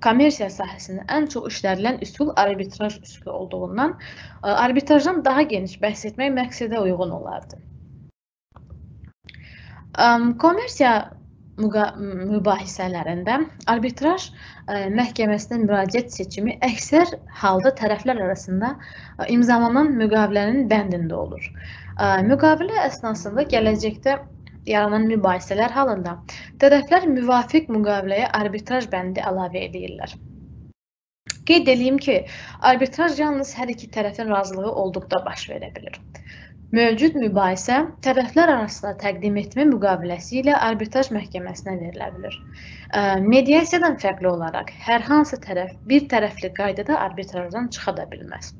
kommersiya sahəsində ən çox işlədilən üsul arbitraj üsulu olduğundan arbitrajdan daha geniş bəhs etmək məqsədə uyğun olardı. Kommersiya mübahisələrində arbitraj məhkəməsinə müraciət seçimi əksər halda tərəflər arasında imzalanan müqavilənin bəndində olur. Müqavilə əsnasında gələcəkdə yaranan mübahisələr halında tərəflər müvafiq müqaviləyə arbitraj bəndi əlavə edirlər. Qeyd edeyim ki, arbitraj yalnız hər iki tərəfin razılığı olduqda baş verə bilir. Mövcud mübahisə tərəflər arasında təqdim etmə müqaviləsi ilə arbitraj məhkəməsinə verilə bilir. Mediasiyadan fərqli olaraq hər hansı tərəf bir tərəfli qaydada arbitrajdan çıxa da bilməz.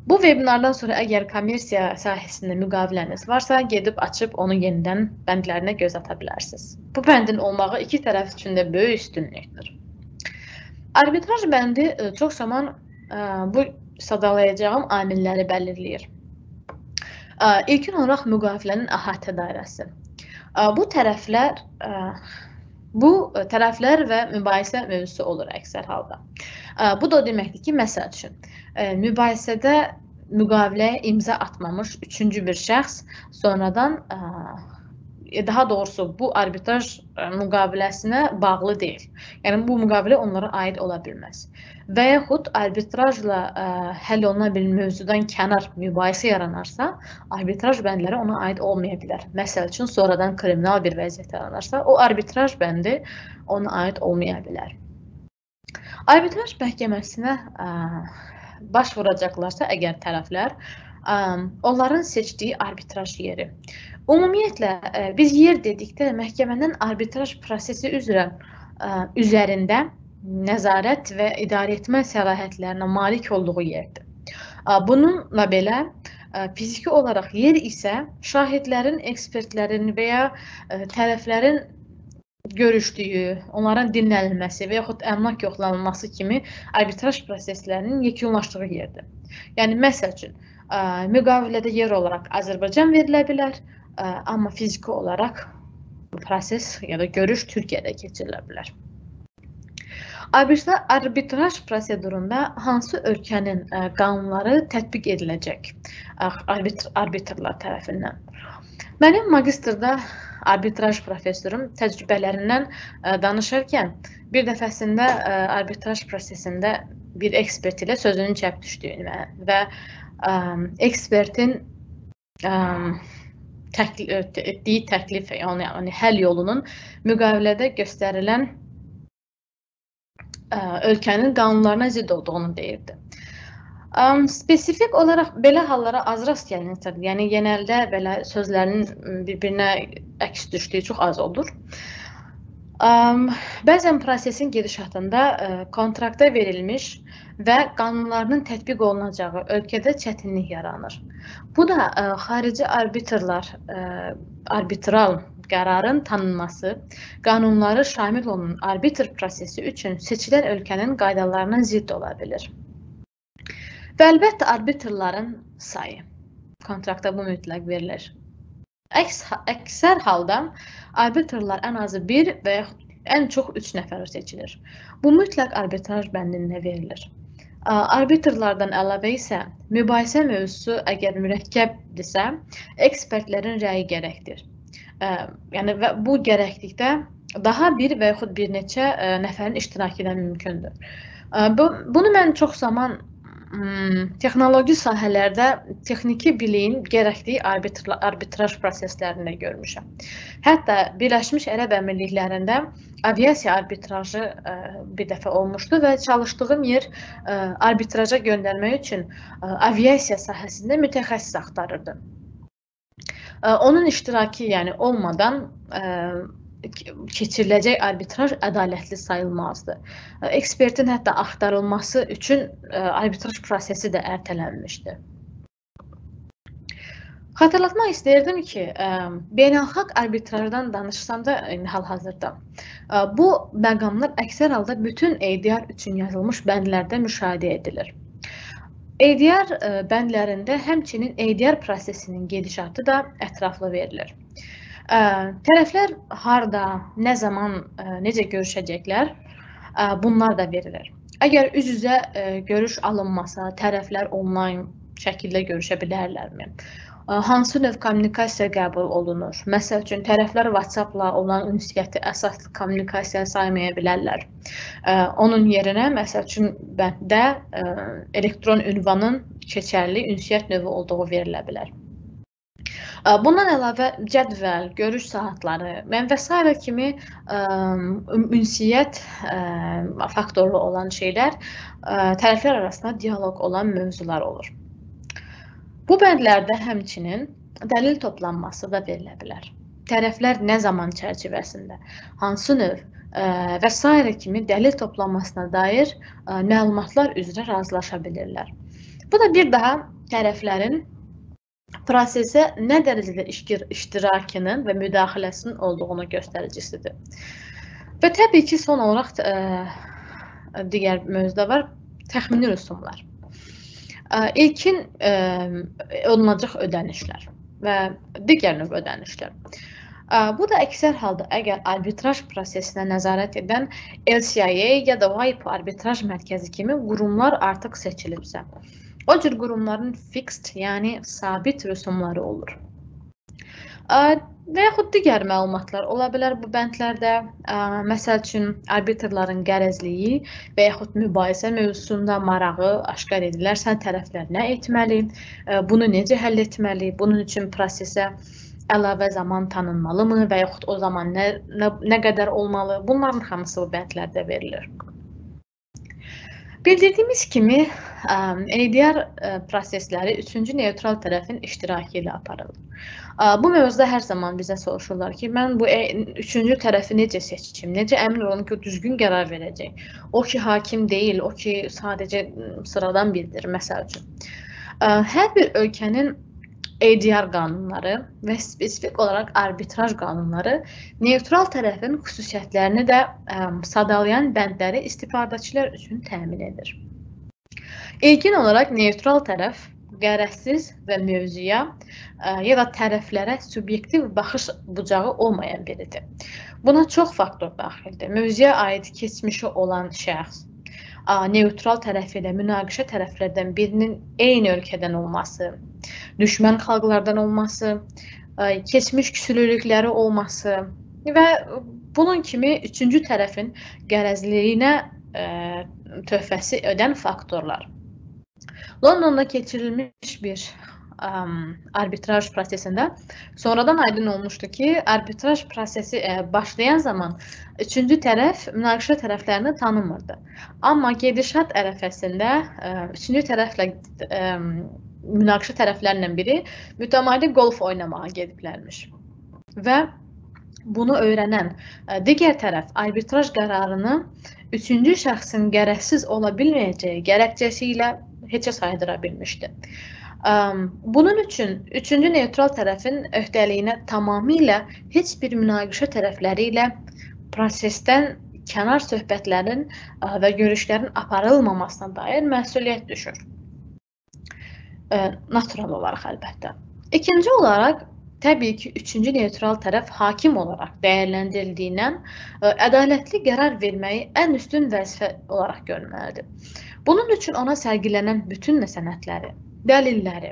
Bu webinardan sonra əgər kommersiya sahəsində müqaviləniz varsa, gedib açıb onu yenidən bəndlərinə göz ata bilərsiniz. Bu bəndin olmağı iki tərəf üçün də böyük üstünlükdür. Arbitraj bəndi çox zaman bu sadalayacağım amilləri bəlirləyir. İlkin olaraq müqavilənin əhatə dairəsi. Bu tərəflər və mübahisə mövzusu olur əksər halda. Bu da o deməkdir ki, məsəl üçün, mübahisədə müqaviləyə imza atmamış üçüncü bir şəxs sonradan, daha doğrusu bu arbitraj müqaviləsinə bağlı deyil. Yəni bu müqavilə onlara aid ola bilməz. Və yaxud arbitrajla həll oluna bir mövzudan kənar mübahisə yaranarsa, arbitraj bəndləri ona aid olmaya bilər. Məsəl üçün, sonradan kriminal bir vəziyyət yaranarsa, o arbitraj bəndi ona aid olmaya bilər. Arbitraj məhkəməsinə baş vuracaqlarsa əgər tərəflər, onların seçdiyi arbitraj yeri. Ümumiyyətlə, biz yer dedikdə məhkəmənin arbitraj prosesi üzərində nəzarət və idarəetmə səlahiyyətlərinə malik olduğu yerdir. Bununla belə, fiziki olaraq yer isə şahidlərin, ekspertlərin və ya tərəflərin görüşdüyü, onların dinlənilməsi və yaxud əmlak yoxlanılması kimi arbitraj proseslərinin yekunlaşdığı yerdir. Yəni, məsəl üçün, müqavilədə yer olaraq Azərbaycan verilə bilər, amma fiziki olaraq bu proses ya da görüş Türkiyədə keçirilə bilər. Arbitraj prosedurunda hansı ölkənin qanunları tətbiq ediləcək arbitrlar tərəfindən? Mənim magistrda arbitraj professorum təcrübələrindən danışarkən bir dəfəsində arbitraj prosesində bir ekspert ilə sözünün çəp düşdüyünü və ekspertin etdiyi təklif, yəni həll yolunun müqavilədə göstərilən ölkənin qanunlarına zidd olduğunu deyirdi. Spesifik olaraq belə hallara az rast gəlinir. Yəni, genəldə belə sözlərinin bir-birinə əks düşdüyü çox az olur. Bəzən prosesin gedişatında kontrakta verilmiş və qanunlarının tətbiq olunacağı ölkədə çətinlik yaranır. Bu da xarici arbitral qərarın tanınması, qanunları şamil olan arbitr prosesi üçün seçilən ölkənin qaydalarına zidd ola bilir. Və əlbəttə arbitrların sayı. kontrakta bu mütləq verilir. Əksər halda arbitrlar ən azı 1 və yaxud ən çox 3 nəfər seçilir. Bu mütləq arbitraj bəndində verilir. Arbitrlardan əlavə isə mübahisə mövzusu əgər mürəkkəbdirsə, ekspertlərin rəyi gərəkdir. Yəni və bu gərəklikdə daha bir və yaxud bir neçə nəfərin iştirakı da mümkündür. Bunu mən çox zaman texnoloji sahələrdə texniki biliyin gərəkdiyi arbitraj proseslərində görmüşəm. Hətta Birləşmiş Ərəb Əmirliklərində aviasiya arbitrajı bir dəfə olmuşdu və çalışdığım yer arbitraja göndərmək üçün aviasiya sahəsində mütəxəssis axtarırdı. Onun iştirakı yəni olmadan keçiriləcək arbitraj ədalətli sayılmazdı. Ekspertin hətta axtarılması üçün arbitraj prosesi də ertələnmişdi. Xatırlatmaq istəyirdim ki, beynəlxalq arbitrajdan danışsam da hal-hazırda bu məqamlar əksər halda bütün ADR üçün yazılmış bəndlərdə müşahidə edilir. ADR bəndlərində həmçinin ADR prosesinin gedişatı da ətraflı verilir. Tərəflər harda, nə zaman, necə görüşəcəklər, bunlar da verilir. Əgər üz-üzə görüş alınmasa, tərəflər onlayn şəkildə görüşə bilərlərmi? Hansı növ kommunikasiya qəbul olunur? Məsəl üçün, tərəflər WhatsApp-la olan ünsiyyəti əsaslı kommunikasiya saymaya bilərlər. Onun yerinə, məsəl üçün, bənddə elektron ünvanın keçərli ünsiyyət növü olduğu verilə bilər. Bundan əlavə cədvəl, görüş saatları və s. kimi ünsiyyət faktorlu olan şeylər tərəflər arasında dialoq olan mövzular olur. Bu bəndlərdə həmçinin dəlil toplanması da verilə bilər. Tərəflər nə zaman çərçivəsində, hansı növ və s. kimi dəlil toplanmasına dair məlumatlar üzrə razılaşa bilirlər. Bu da bir daha tərəflərin prosesə nə dərəcədə iştirakının və müdaxiləsinin olduğunu göstəricisidir. Və təbii ki, son olaraq digər mövzuda var, təxmini rüsumlar. İlkin olunacaq ödənişlər və digər növ ödənişlər. Bu da əksər halda əgər arbitraj prosesinə nəzarət edən LCIA ya da WIPO arbitraj mərkəzi kimi qurumlar artıq seçilibsə, o cür qurumların fixed, yəni sabit rüsumları olur. Və yaxud digər məlumatlar ola bilər bu bəndlərdə. Məsəl üçün, arbitrların qərəzliyi və yaxud mübahisə mövzusunda marağı aşkar edilərsə, tərəflər nə etməli, bunu necə həll etməli, bunun üçün prosesə əlavə zaman tanınmalımı və yaxud o zaman nə qədər olmalı, bunların hamısı bu bəndlərdə verilir. Bildirdiyimiz kimi, ADR prosesləri üçüncü neytral tərəfin iştirakı ilə aparılır. Bu mövzuda hər zaman bizə soruşurlar ki, mən bu üçüncü tərəfi necə seçim, necə əmin olum ki, o düzgün qərar verəcək. O ki, hakim deyil, o ki, sadəcə sıradan biridir, məsəl üçün. Hər bir ölkənin ADR qanunları və spesifik olaraq arbitraj qanunları neytral tərəfin xüsusiyyətlərini də sadalayan bəndləri istifadəçilər üçün təmin edir. İlkin olaraq neytral tərəf qərəzsiz və mövzuya ya da tərəflərə subyektiv baxış bucağı olmayan biridir. Buna çox faktor daxildir. Mövzuya aid keçmişi olan şəxs, neytral tərəf ilə münaqişə tərəflərdən birinin eyni ölkədən olması, düşmən xalqlardan olması, keçmiş küsülülükləri olması və bunun kimi üçüncü tərəfin qərəzliyinə töhfəsi ödən faktorlar. Londonda keçirilmiş bir arbitraj prosesində sonradan aydın olmuşdu ki, arbitraj prosesi başlayan zaman üçüncü tərəf münaqişə tərəflərini tanımırdı. Amma gedişat ərəfəsində üçüncü tərəflə münaqişə tərəflərlə biri mütəmadi golf oynamağa gediblərmiş. Və bunu öyrənən digər tərəf arbitraj qərarını üçüncü şəxsin qərəzsiz ola bilməyəcəyi gərəkçəsi ilə heçə saydıra bilmişdi. Bunun üçün üçüncü neytral tərəfin öhdəliyinə tamamilə heç bir münaqişə tərəfləri ilə prosesdən kənar söhbətlərin və görüşlərin aparılmamasına dair məsuliyyət düşür. natural olaraq əlbəttə. İkinci olaraq, təbii ki, üçüncü neytral tərəf hakim olaraq dəyərləndirildiyindən ədalətli qərar verməyi ən üstün vəzifə olaraq görməlidir. Bunun üçün ona sərgilənən bütün sənədləri, dəlilləri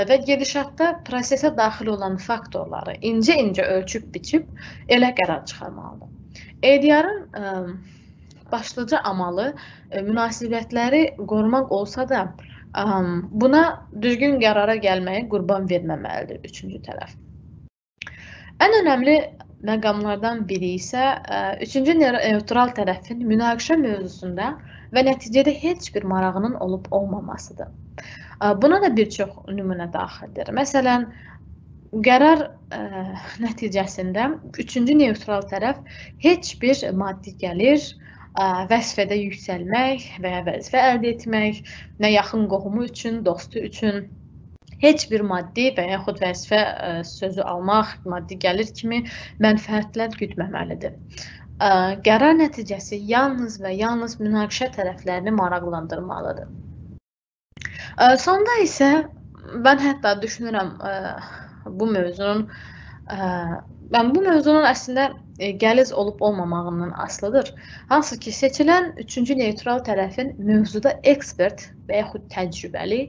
və gedişatda prosesə daxil olan faktorları incə-incə ölçüb-biçib elə qərar çıxarmalıdır. EDR-ın başlıca amalı münasibətləri qorumaq olsa da, buna düzgün qərara gəlməyi qurban verməməlidir üçüncü tərəf. Ən önəmli məqamlardan biri isə üçüncü neytral tərəfin münaqişə mövzusunda və nəticədə heç bir marağının olub olmamasıdır. Buna da bir çox nümunə daxildir. Məsələn, qərar nəticəsində üçüncü neytral tərəf heç bir maddi gəlir, vəzifədə yüksəlmək və ya vəzifə əldə etmək, nə yaxın qohumu üçün, dostu üçün heç bir maddi və yaxud vəzifə sözü almaq, maddi gəlir kimi mənfəətlər güdməməlidir. Qərar nəticəsi yalnız və yalnız münaqişə tərəflərini maraqlandırmalıdır. Sonda isə mən hətta düşünürəm bu mövzunun əslində qəliz olub olmamağından asılıdır. Hansı ki, seçilən üçüncü neytral tərəfin mövzuda ekspert və yaxud təcrübəli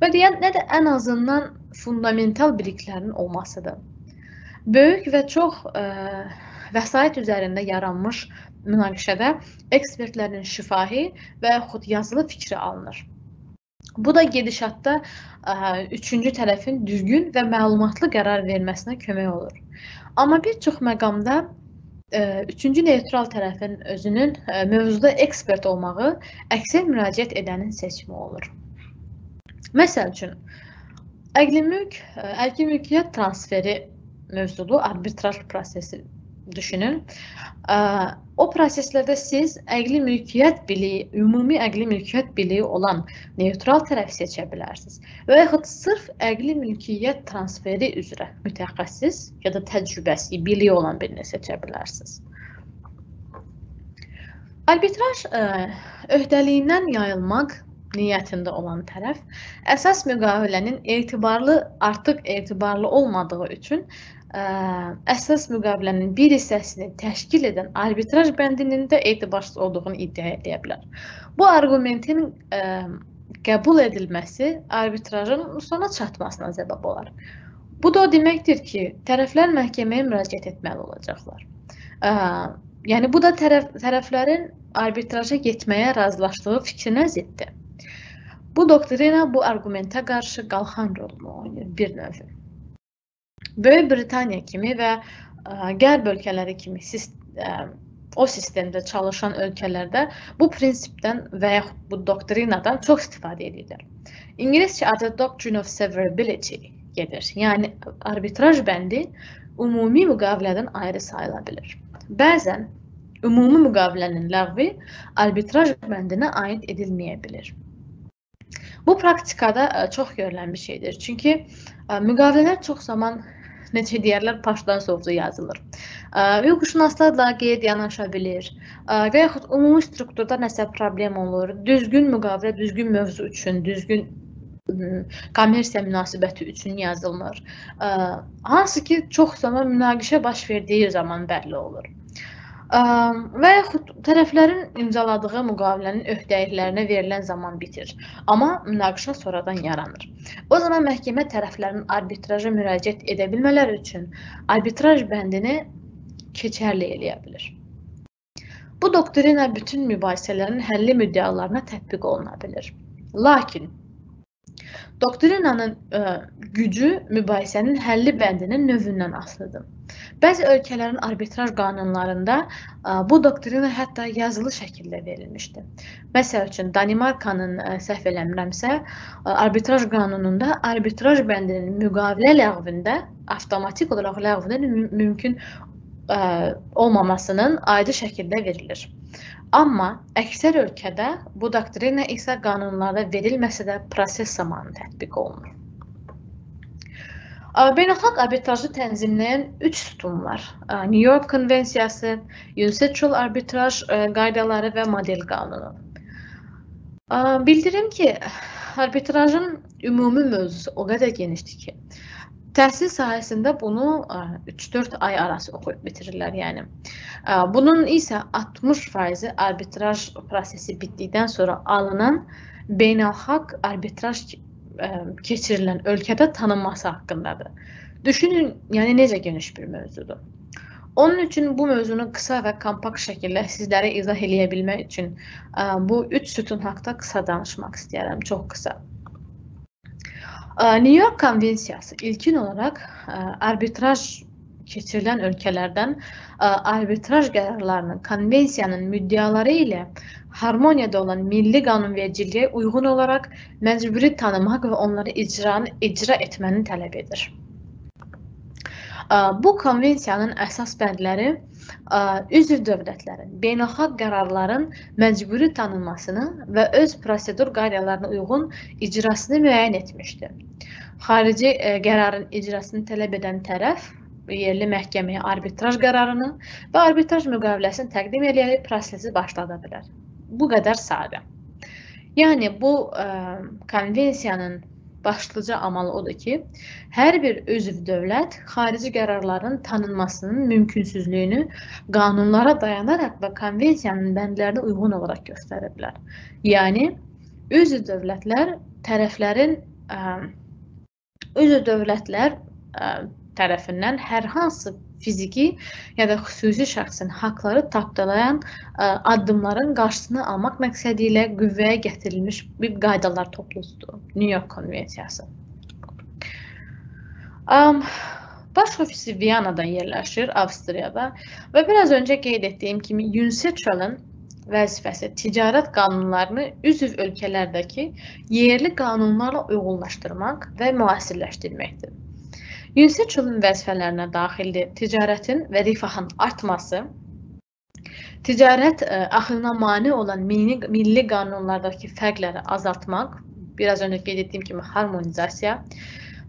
və nə də ən azından fundamental biliklərinin olmasıdır. Böyük və çox vəsait üzərində yaranmış münaqişədə ekspertlərin şifahi və yaxud yazılı fikri alınır. Bu da gedişatda üçüncü tərəfin düzgün və məlumatlı qərar verməsinə kömək olur. Amma bir çox məqamda üçüncü neytral tərəfin özünün mövzuda ekspert olmağı əksər müraciət edənin seçimi olur. Məsəl üçün, əqli mülkiyyət transferi mövzulu arbitraj prosesi düşünün. O proseslərdə siz əqli mülkiyyət biliyi, ümumi əqli mülkiyyət biliyi olan neytral tərəf seçə bilərsiniz və yaxud sırf əqli mülkiyyət transferi üzrə mütəxəssis ya da təcrübəsi, biliyi olan birini seçə bilərsiniz. Arbitraj öhdəliyindən yayılmaq niyyətində olan tərəf əsas müqavilənin artıq etibarlı olmadığı üçün əsas müqavilənin bir hissəsini təşkil edən arbitraj bəndinin də etibarsız olduğunu iddia edə bilər. Bu arqumentin qəbul edilməsi arbitrajın sona çatmasına səbəb olar. Bu da o deməkdir ki, tərəflər məhkəməyə müraciət etməli olacaqlar. Yəni, bu da tərəflərin arbitraja getməyə razılaşdığı fikrinə ziddir. Bu doktrina bu arqumentə qarşı qalxan rolunu oynayır bir növ. Böyük Britaniya kimi və qərb ölkələri kimi o sistemdə çalışan ölkələrdə bu prinsipdən və yaxud bu doktrinadan çox istifadə edirlər. İngiliscə adı Doctrine of Severability gedir. Yəni, arbitraj bəndi ümumi müqavilədən ayrı sayıla bilir. Bəzən ümumi müqavilənin ləğvi arbitraj bəndinə aid edilməyə bilir. Bu praktikada çox görülən bir şeydir. Çünki müqavilələr çox zaman, necə deyərlər, başdan sovdu yazılır. Hüquqşünaslarla qeyd yanaşa bilir və yaxud ümumi strukturda nəsə problem olur, düzgün müqavilə, düzgün mövzu üçün, düzgün kommersiya münasibəti üçün yazılmır. Hansı ki, çox zaman münaqişə baş verdiyi zaman bəlli olur. Və yaxud tərəflərin imzaladığı müqavilənin öhdəliklərinə verilən zaman bitir. Amma münaqişə sonradan yaranır. O zaman məhkəmə tərəflərinin arbitraja müraciət edə bilmələri üçün arbitraj bəndini keçərli eləyə bilir. Bu doktrina bütün mübahisələrin həlli müddəalarına tətbiq oluna bilir. Lakin doktrinanın gücü mübahisənin həlli bəndinin növündən asılıdır. Bəzi ölkələrin arbitraj qanunlarında bu doktrina hətta yazılı şəkildə verilmişdir. Məsəl üçün, Danimarkanın səhv eləmirəmsə, arbitraj qanununda arbitraj bəndinin müqavilə ləğvində, avtomatik olaraq ləğvinin mümkün olmamasının aydın şəkildə verilir. Amma əksər ölkədə bu doktrina isə qanunlarda verilməsə də proses zamanı tətbiq olunur. Beynəlxalq arbitrajı tənzimləyən 3 sütun var. New York Konvensiyası, Unilateral arbitraj qaydaları və model qanunu. Bildirim ki, arbitrajın ümumi mövzusu o qədər genişdir ki, təhsil sahəsində bunu 3-4 ay arası oxuyub bitirirlər, yəni. Bunun isə 60% arbitraj prosesi bitdikdən sonra alınan beynəlxalq arbitraj keçirilən ölkədə tanınması haqqındadır. Düşünün, yəni necə geniş bir mövzudur. Onun üçün bu mövzunu qısa və kompakt şəkildə sizlərə izah eləyə bilmək üçün bu 3 sütun haqda qısa danışmaq istəyərəm, çox qısa. New York Konvensiyası ilkin olaraq arbitraj keçirilən ölkələrdən arbitraj qərarlarının konvensiyanın müddəaları ilə harmoniyada olan milli qanunvericiliyə uyğun olaraq məcburi tanımaq və onları icra etməni tələb edir. Bu konvensiyanın əsas bəndləri üzv dövlətlərin beynəlxalq qərarların məcburi tanınmasını və öz prosedur qaydalarına uyğun icrasını müəyyən etmişdir. Xarici qərarın icrasını tələb edən tərəf yerli məhkəməyə arbitraj qərarını və arbitraj müqaviləsini təqdim edərək prosesi başlada bilər. Bu qədər sadə. Yəni bu konvensiyanın başlıca amalı odur ki, hər bir üzv dövlət xarici qərarların tanınmasının mümkünsüzlüyünü qanunlara dayanaraq və konvensiyanın bəndlərinə uyğun olaraq göstərə bilər. Yəni, üzv dövlətlər tərəfindən hər hansı fiziki ya da xüsusi şəxsin haqları tapdalayan addımların qarşısını almaq məqsədi ilə qüvvəyə gətirilmiş bir qaydalar toplusudur New York Konvensiyası. Baş ofisi Viyanada yerləşir, Avstriyada və biraz öncə qeyd etdiyim kimi UNCITRAL-ın vəzifəsi ticarət qanunlarını üzv ölkələrdəki yerli qanunlarla uyğunlaşdırmaq və müasirləşdirməkdir. UNCITRAL-ın vəzifələrinə daxildir ticarətin və rifahın artması, ticarət axınına mane olan milli qanunlardakı fərqləri azaltmaq, biraz öncə qeyd etdiyim kimi harmonizasiya,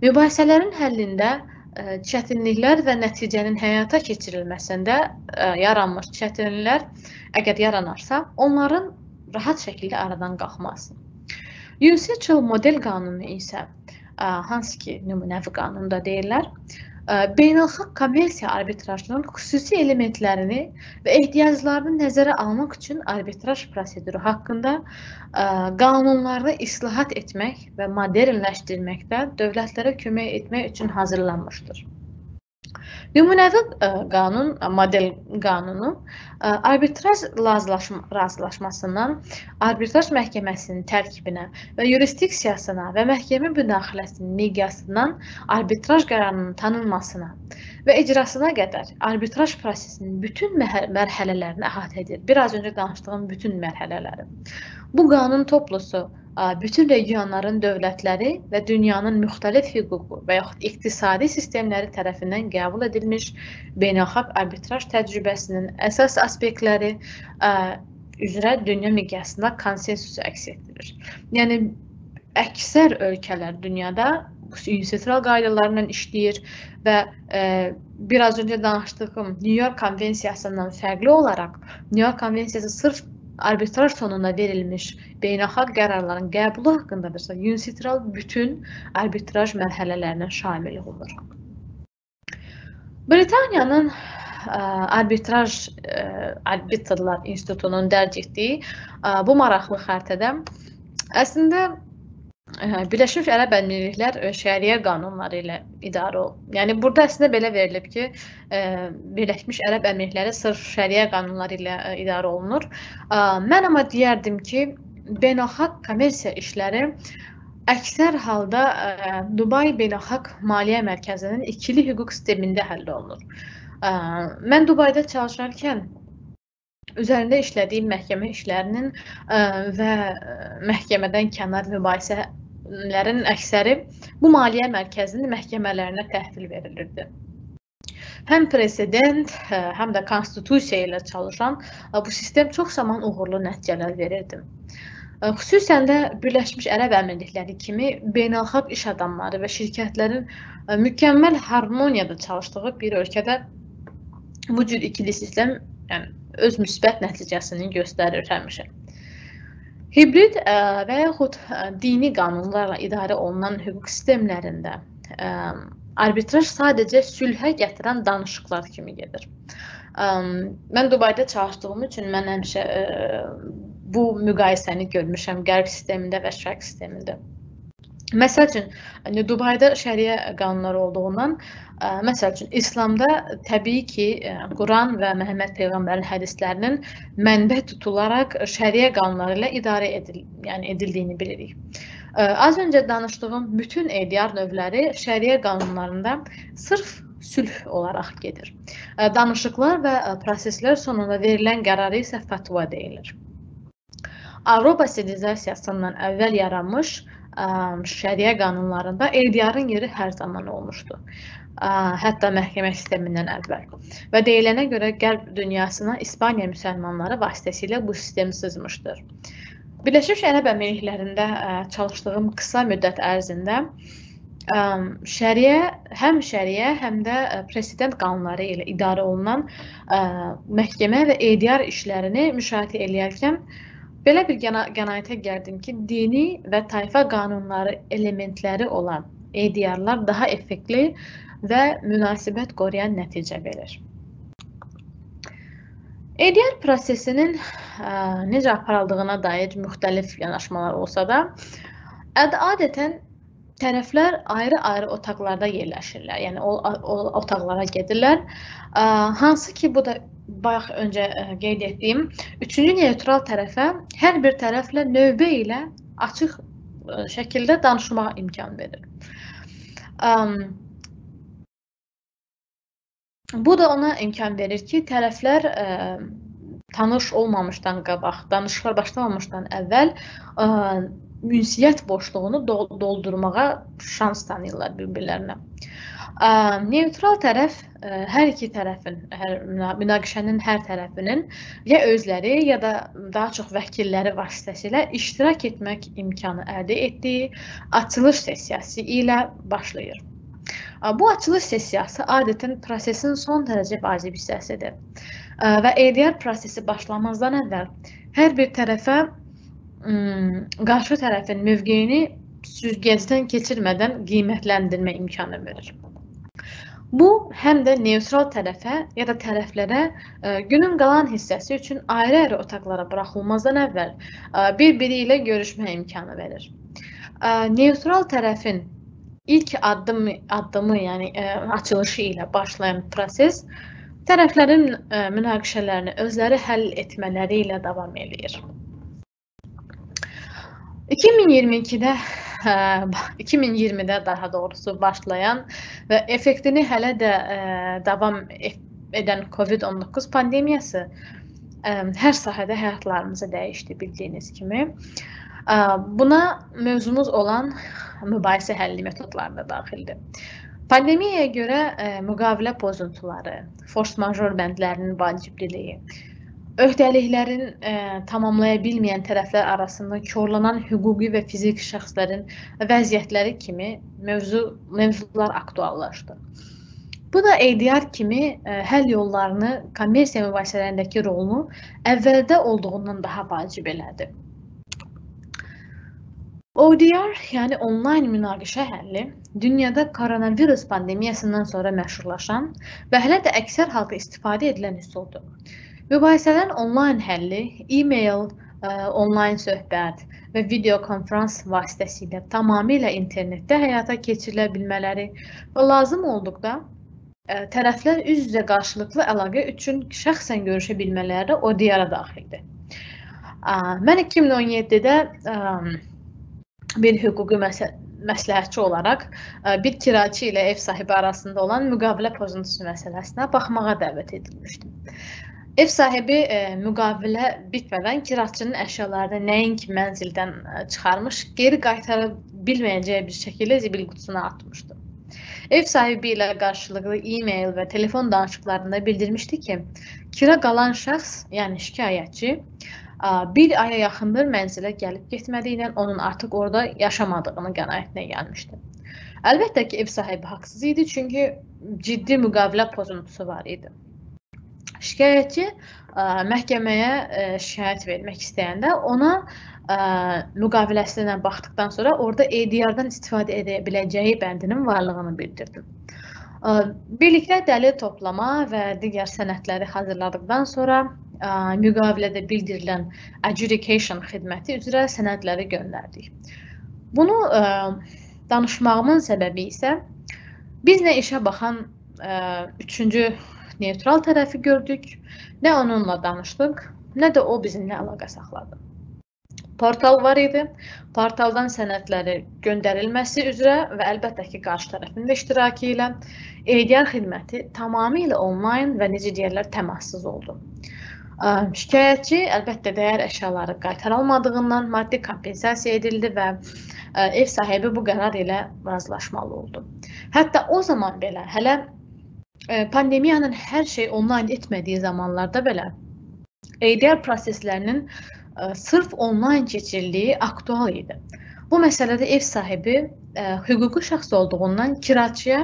mübahisələrin həllində çətinliklər və nəticənin həyata keçirilməsində yaranmış çətinliklər əgər yaranarsa, onların rahat şəkildə aradan qalxması. UNCITRAL model qanunu isə hansı ki, nümunəvi qanunda deyirlər, beynəlxalq kommersiya arbitrajının xüsusi elementlərini və ehtiyaclarını nəzərə almaq üçün arbitraj proseduru haqqında qanunlarını islahat etmək və modernləşdirməkdə dövlətlərə kömək etmək üçün hazırlanmışdır. Nümunəvi qanun, model qanunu arbitraj razılaşmasından arbitraj məhkəməsinin tərkibinə və yurisdiksiyasına və məhkəmə müdaxiləsinin miqyasından arbitraj qərarının tanınmasına və icrasına qədər arbitraj prosesinin bütün mərhələlərini əhatə edir. Biraz öncə danışdığım bütün mərhələləri. Bu qanun toplusu bütün regionların dövlətləri və dünyanın müxtəlif hüququ və yaxud iqtisadi sistemləri tərəfindən qəbul edilmiş beynəlxalq arbitraj təcrübəsinin əsas aspektləri üzrə dünya miqyasında konsensusu əks etdirir. Yəni, əksər ölkələr dünyada UNCITRAL qaydalarla işləyir və biraz öncə danışdığım New York Konvensiyasından fərqli olaraq, New York Konvensiyası sırf arbitraj sonuna verilmiş beynəlxalq qərarların qəbulu haqqındadırsa, UNCITRAL bütün arbitraj mərhələlərinə şamil olur. Britaniyanın Arbitrlar İnstitutunun dərc etdiyi bu maraqlı xəritədə əslində Birləşmiş Ərəb Əmirlikləri şəriə qanunları ilə idarə olunur. Yəni, burada əslində belə verilib ki, Birləşmiş Ərəb Əmirlikləri sırf şəriə qanunları ilə idarə olunur. Mən amma deyərdim ki, beynəlxalq kommersiya işləri əksər halda Dubay Beynəlxalq Maliyyə Mərkəzinin ikili hüquq sistemində həll olunur. Mən Dubayda çalışarkən üzərində işlədiyim məhkəmə işlərinin və məhkəmədən kənar mübahisələrin əksəri bu maliyyə mərkəzinin məhkəmələrinə təhvil verilirdi. Həm president, həm də konstitusiya ilə çalışan bu sistem çox zaman uğurlu nəticələr verirdi. Xüsusən də Birləşmiş Ərəb Əmirlikləri kimi beynəlxalq iş adamları və şirkətlərin mükəmməl harmoniyada çalışdığı bir ölkədə bu cür ikili sistem öz müsbət nəticəsini göstərir həmişə. Hibrid və yaxud dini qanunlarla idarə olunan hüquq sistemlərində arbitraj sadəcə sülhə gətirən danışıqlar kimi gedir. Mən Dubayda çalışdığım üçün mən həmişə bu müqayisəni görmüşəm qərb sistemində və şərq sistemində. Məsəl üçün, Dubayda şəriə qanunları olduğundan, məsəl üçün, İslamda təbii ki, Quran və Məhəmməd Peyğəmbərin hədislərinin mənbə tutularaq şəriə qanunları ilə idarə edildiyini bilirik. Az öncə danışdığım bütün edyar növləri şəriə qanunlarında sırf sülh olaraq gedir. Danışıqlar və proseslər sonunda verilən qərarı isə fatva deyilir. Avropa sivilizasiyasından əvvəl yaranmış şəriə qanunlarında edyarın yeri hər zaman olmuşdu. Hətta məhkəmə sistemindən əvvəl. Və deyilənə görə qərb dünyasına İspaniya müsəlmanları vasitəsilə bu sistem sızmışdır. Birləşmiş Ərəb Əmirliklərində çalışdığım qısa müddət ərzində həm şəriə, həm də president qanunları ilə idarə olunan məhkəmə və edyar işlərini müşahidə edərkən belə bir qənaətə gəldim ki, dini və tayfa qanunları elementləri olan edyarlar daha effektli və münasibət qoruyan nəticə verir. Edyar prosesinin necə aparıldığına dair müxtəlif yanaşmalar olsa da, adətən tərəflər ayrı-ayrı otaqlarda yerləşirlər, yəni o otaqlara gedirlər. Hansı ki, bu da bayaq öncə qeyd etdiyim, üçüncü neytral tərəfə hər bir tərəflə növbə ilə açıq şəkildə danışmağa imkan verir. Bu da ona imkan verir ki, tərəflər tanış olmamışdan qabaq, danışıqlar başlamamışdan əvvəl ünsiyyət boşluğunu doldurmağa şans tanıyırlar bir-birlərinə. Neytral tərəf hər iki tərəfin, münaqişənin hər tərəfinin ya özləri, ya da daha çox vəkilləri vasitəsilə iştirak etmək imkanı əldə etdiyi açılış sessiyası ilə başlayır. Bu açılış sessiyası adətən prosesin son dərəcə vacib hissəsidir və edyar prosesi başlamazdan əvvəl hər bir tərəfə qarşı tərəfin mövqeyini süzgəcdən keçirmədən qiymətləndirmə imkanı verir. Bu, həm də neytral tərəfə ya da tərəflərə günün qalan hissəsi üçün ayrı-ayrı otaqlara buraxılmazdan əvvəl bir-biri ilə görüşmə imkanı verir. Neytral tərəfin ilk addımı, yəni açılışı ilə başlayan proses tərəflərin münaqişələrini özləri həll etmələri ilə davam edir. 2020-də daha doğrusu başlayan və effektini hələ də davam edən COVID-19 pandemiyası hər sahədə həyatlarımızı dəyişdi bildiyiniz kimi. Buna mövzumuz olan mübahisə həlli metodları da daxildir. Pandemiyaya görə müqavilə pozuntuları, force majeure bəndlərinin vacibliliyi, öhdəliklərin tamamlaya bilməyən tərəflər arasında korlanan hüquqi və fiziki şəxslərin vəziyyətləri kimi mövzular aktuallaşdı. Bu da edyar kimi həll yollarını, kommersiya mübahisələrindəki rolunu əvvəldə olduğundan daha vacib elədi. ODR, yəni onlayn münaqişə həlli, dünyada koronavirus pandemiyasından sonra məşhurlaşan və hələ də əksər halda istifadə edilən üsuldur. Mübahisələrin onlayn həlli, e-mail, onlayn söhbət və videokonferans vasitəsilə tamamilə internetdə həyata keçirilə bilmələri və lazım olduqda tərəflər üz-üzə qarşılıqlı əlaqə üçün şəxsən görüşə bilmələri ODR-a daxildir. Mən 2017-də bir hüquqi məsləhətçi olaraq bir kiraçı ilə ev sahibi arasında olan müqavilə pozuntusu məsələsinə baxmağa dəvət edilmişdim. Ev sahibi müqavilə bitmədən kiraçının əşyalarını nəinki mənzildən çıxarmış, geri qaytara bilməyəcəyi bir şəkildə zibil qutusuna atmışdı. Ev sahibi ilə qarşılıqlı e-mail və telefon danışıqlarında bildirmişdi ki, kira qalan şəxs, yəni şikayətçi, bir aya yaxındır mənzilə gəlib getmədiyilə onun artıq orada yaşamadığını qənaətinə gəlmişdi. Əlbəttə ki, ev sahibi haqsız idi, çünki ciddi müqavilə pozuntusu var idi. Şikayətçi məhkəməyə şikayət vermək istəyəndə ona müqaviləsinə baxdıqdan sonra orada ADR-dan istifadə edə biləcəyi bəndinin varlığını bildirdi. Birlikdə dəlil toplama və digər sənədləri hazırladıqdan sonra müqavilədə bildirilən adjudication xidməti üzrə sənədləri göndərdik. Bunu danışmağımın səbəbi isə biz nə işə baxan üçüncü neytral tərəfi gördük, nə onunla danışdıq, nə də o bizimlə əlaqə saxladı. Portal var idi, portaldan sənədləri göndərilməsi üzrə və əlbəttə ki, qarşı tərəfin də iştirakı ilə ADR xidməti tamamilə onlayn və necə deyərlər, təmassız oldu. Şikayətçi əlbəttə dəyər əşyaları qaytarılmadığından maddi kompensasiya edildi və ev sahibi bu qərar ilə razılaşmalı oldu. Hətta o zaman belə, hələ pandemiyanın hər şey onlayn etmədiyi zamanlarda belə ADR proseslərinin sırf onlayn keçirildiyi aktual idi. Bu məsələdə ev sahibi hüquqi şəxs olduğundan kiraçıya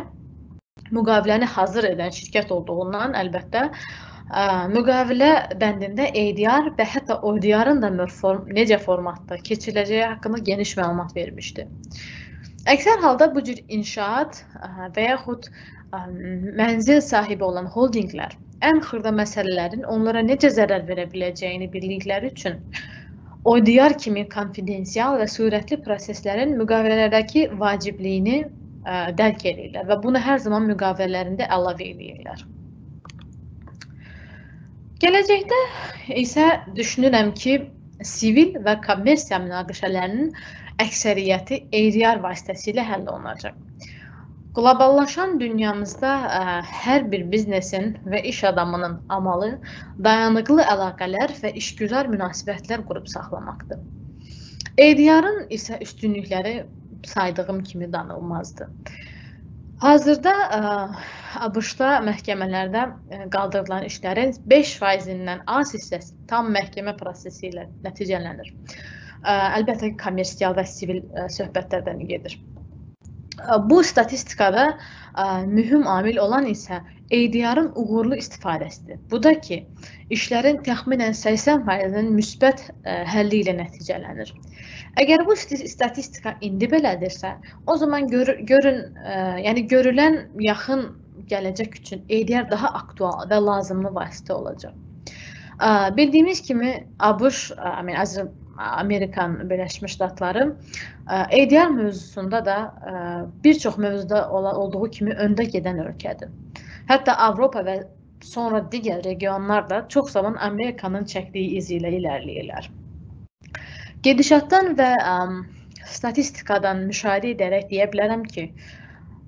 müqaviləni hazır edən şirkət olduğundan əlbəttə müqavilə bəndində ADR və hətta ODR-ın da necə formatda keçiriləcəyi haqqında geniş məlumat vermişdi. Əksər halda bu cür inşaat və yaxud mənzil sahibi olan holdinglər ən xırda məsələlərin onlara necə zərər verə biləcəyini bildikləri üçün ODR kimi konfidensial və sürətli proseslərin müqavilələrdəki vacibliyini dərk edirlər və bunu hər zaman müqavilələrində əlavə edirlər. Gələcəkdə isə düşünürəm ki, sivil və kommersiya münaqişələrinin əksəriyyəti ADR vasitəsilə həll olunacaq. Qloballaşan dünyamızda hər bir biznesin və iş adamının amalı dayanıqlı əlaqələr və işgüzar münasibətlər qurub saxlamaqdır. ADR-ın isə üstünlükləri saydığım kimi danılmazdır. Hazırda ABŞ-da məhkəmələrdə qaldırılan işlərin 5%-dən az hissəsi tam məhkəmə prosesi ilə nəticələnir. Əlbəttə ki, kommersial və sivil söhbətlərdən gedir. Bu statistikada mühüm amil olan isə ADR-ın uğurlu istifadəsidir. Bu da ki, işlərin təxminən 80%-nin müsbət həlli ilə nəticələnir. Əgər bu statistika indi belədirsə, o zaman görülən yaxın gələcək üçün ADR daha aktual və lazımlı vasitə olacaq. Bildiyimiz kimi, Amerikan Birləşmiş Ştatları ADR mövzusunda da bir çox mövzuda olduğu kimi öndə gedən ölkədir. Hətta Avropa və sonra digər regionlar da çox zaman Amerikanın çəkdiyi izi ilə irəliləyirlər. Gedişatdan və statistikadan müşahidə edərək deyə bilərəm ki,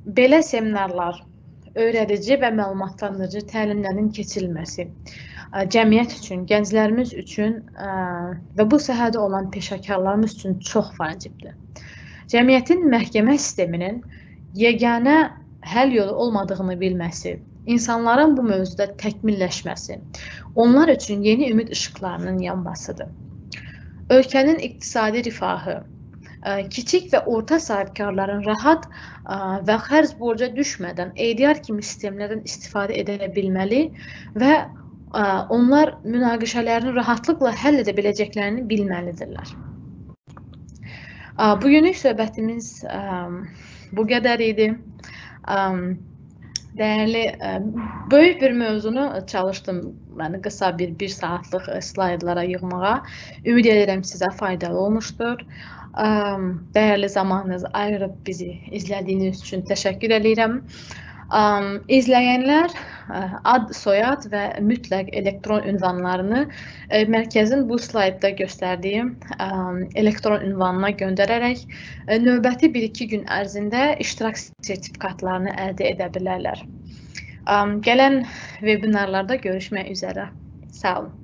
belə seminarlar, öyrədici və məlumatlandırıcı təlimlərin keçirilməsi cəmiyyət üçün, gənclərimiz üçün və bu sahədə olan peşəkarlarımız üçün çox vacibdir. Cəmiyyətin məhkəmə sisteminin yeganə həll yolu olmadığını bilməsi, insanların bu mövzuda təkmilləşməsi, onlar üçün yeni ümid işıqlarının yanmasıdır. Ölkənin iqtisadi rifahı, kiçik və orta sahibkarların rahat və xərc borca düşmədən ADR kimi sistemlərdən istifadə edə bilməli və onlar münaqişələrini rahatlıqla həll edə biləcəklərini bilməlidirlər. Bugünlük söhbətimiz bu qədər idi. Dəyərli, böyük bir mövzunu çalışdım qısa bir saatlıq slaydlara yığmağa. Ümid edirəm sizə faydalı olmuşdur. Dəyərli zamanınızı ayırıb bizi izlədiyiniz üçün təşəkkür edirəm. İzləyənlər ad, soyad və mütləq elektron ünvanlarını mərkəzin bu slaydda göstərdiyim elektron ünvanına göndərərək növbəti 1-2 gün ərzində iştirak sertifikatlarını əldə edə bilərlər. Gələn vebinarlarda görüşmək üzrə. Sağ olun.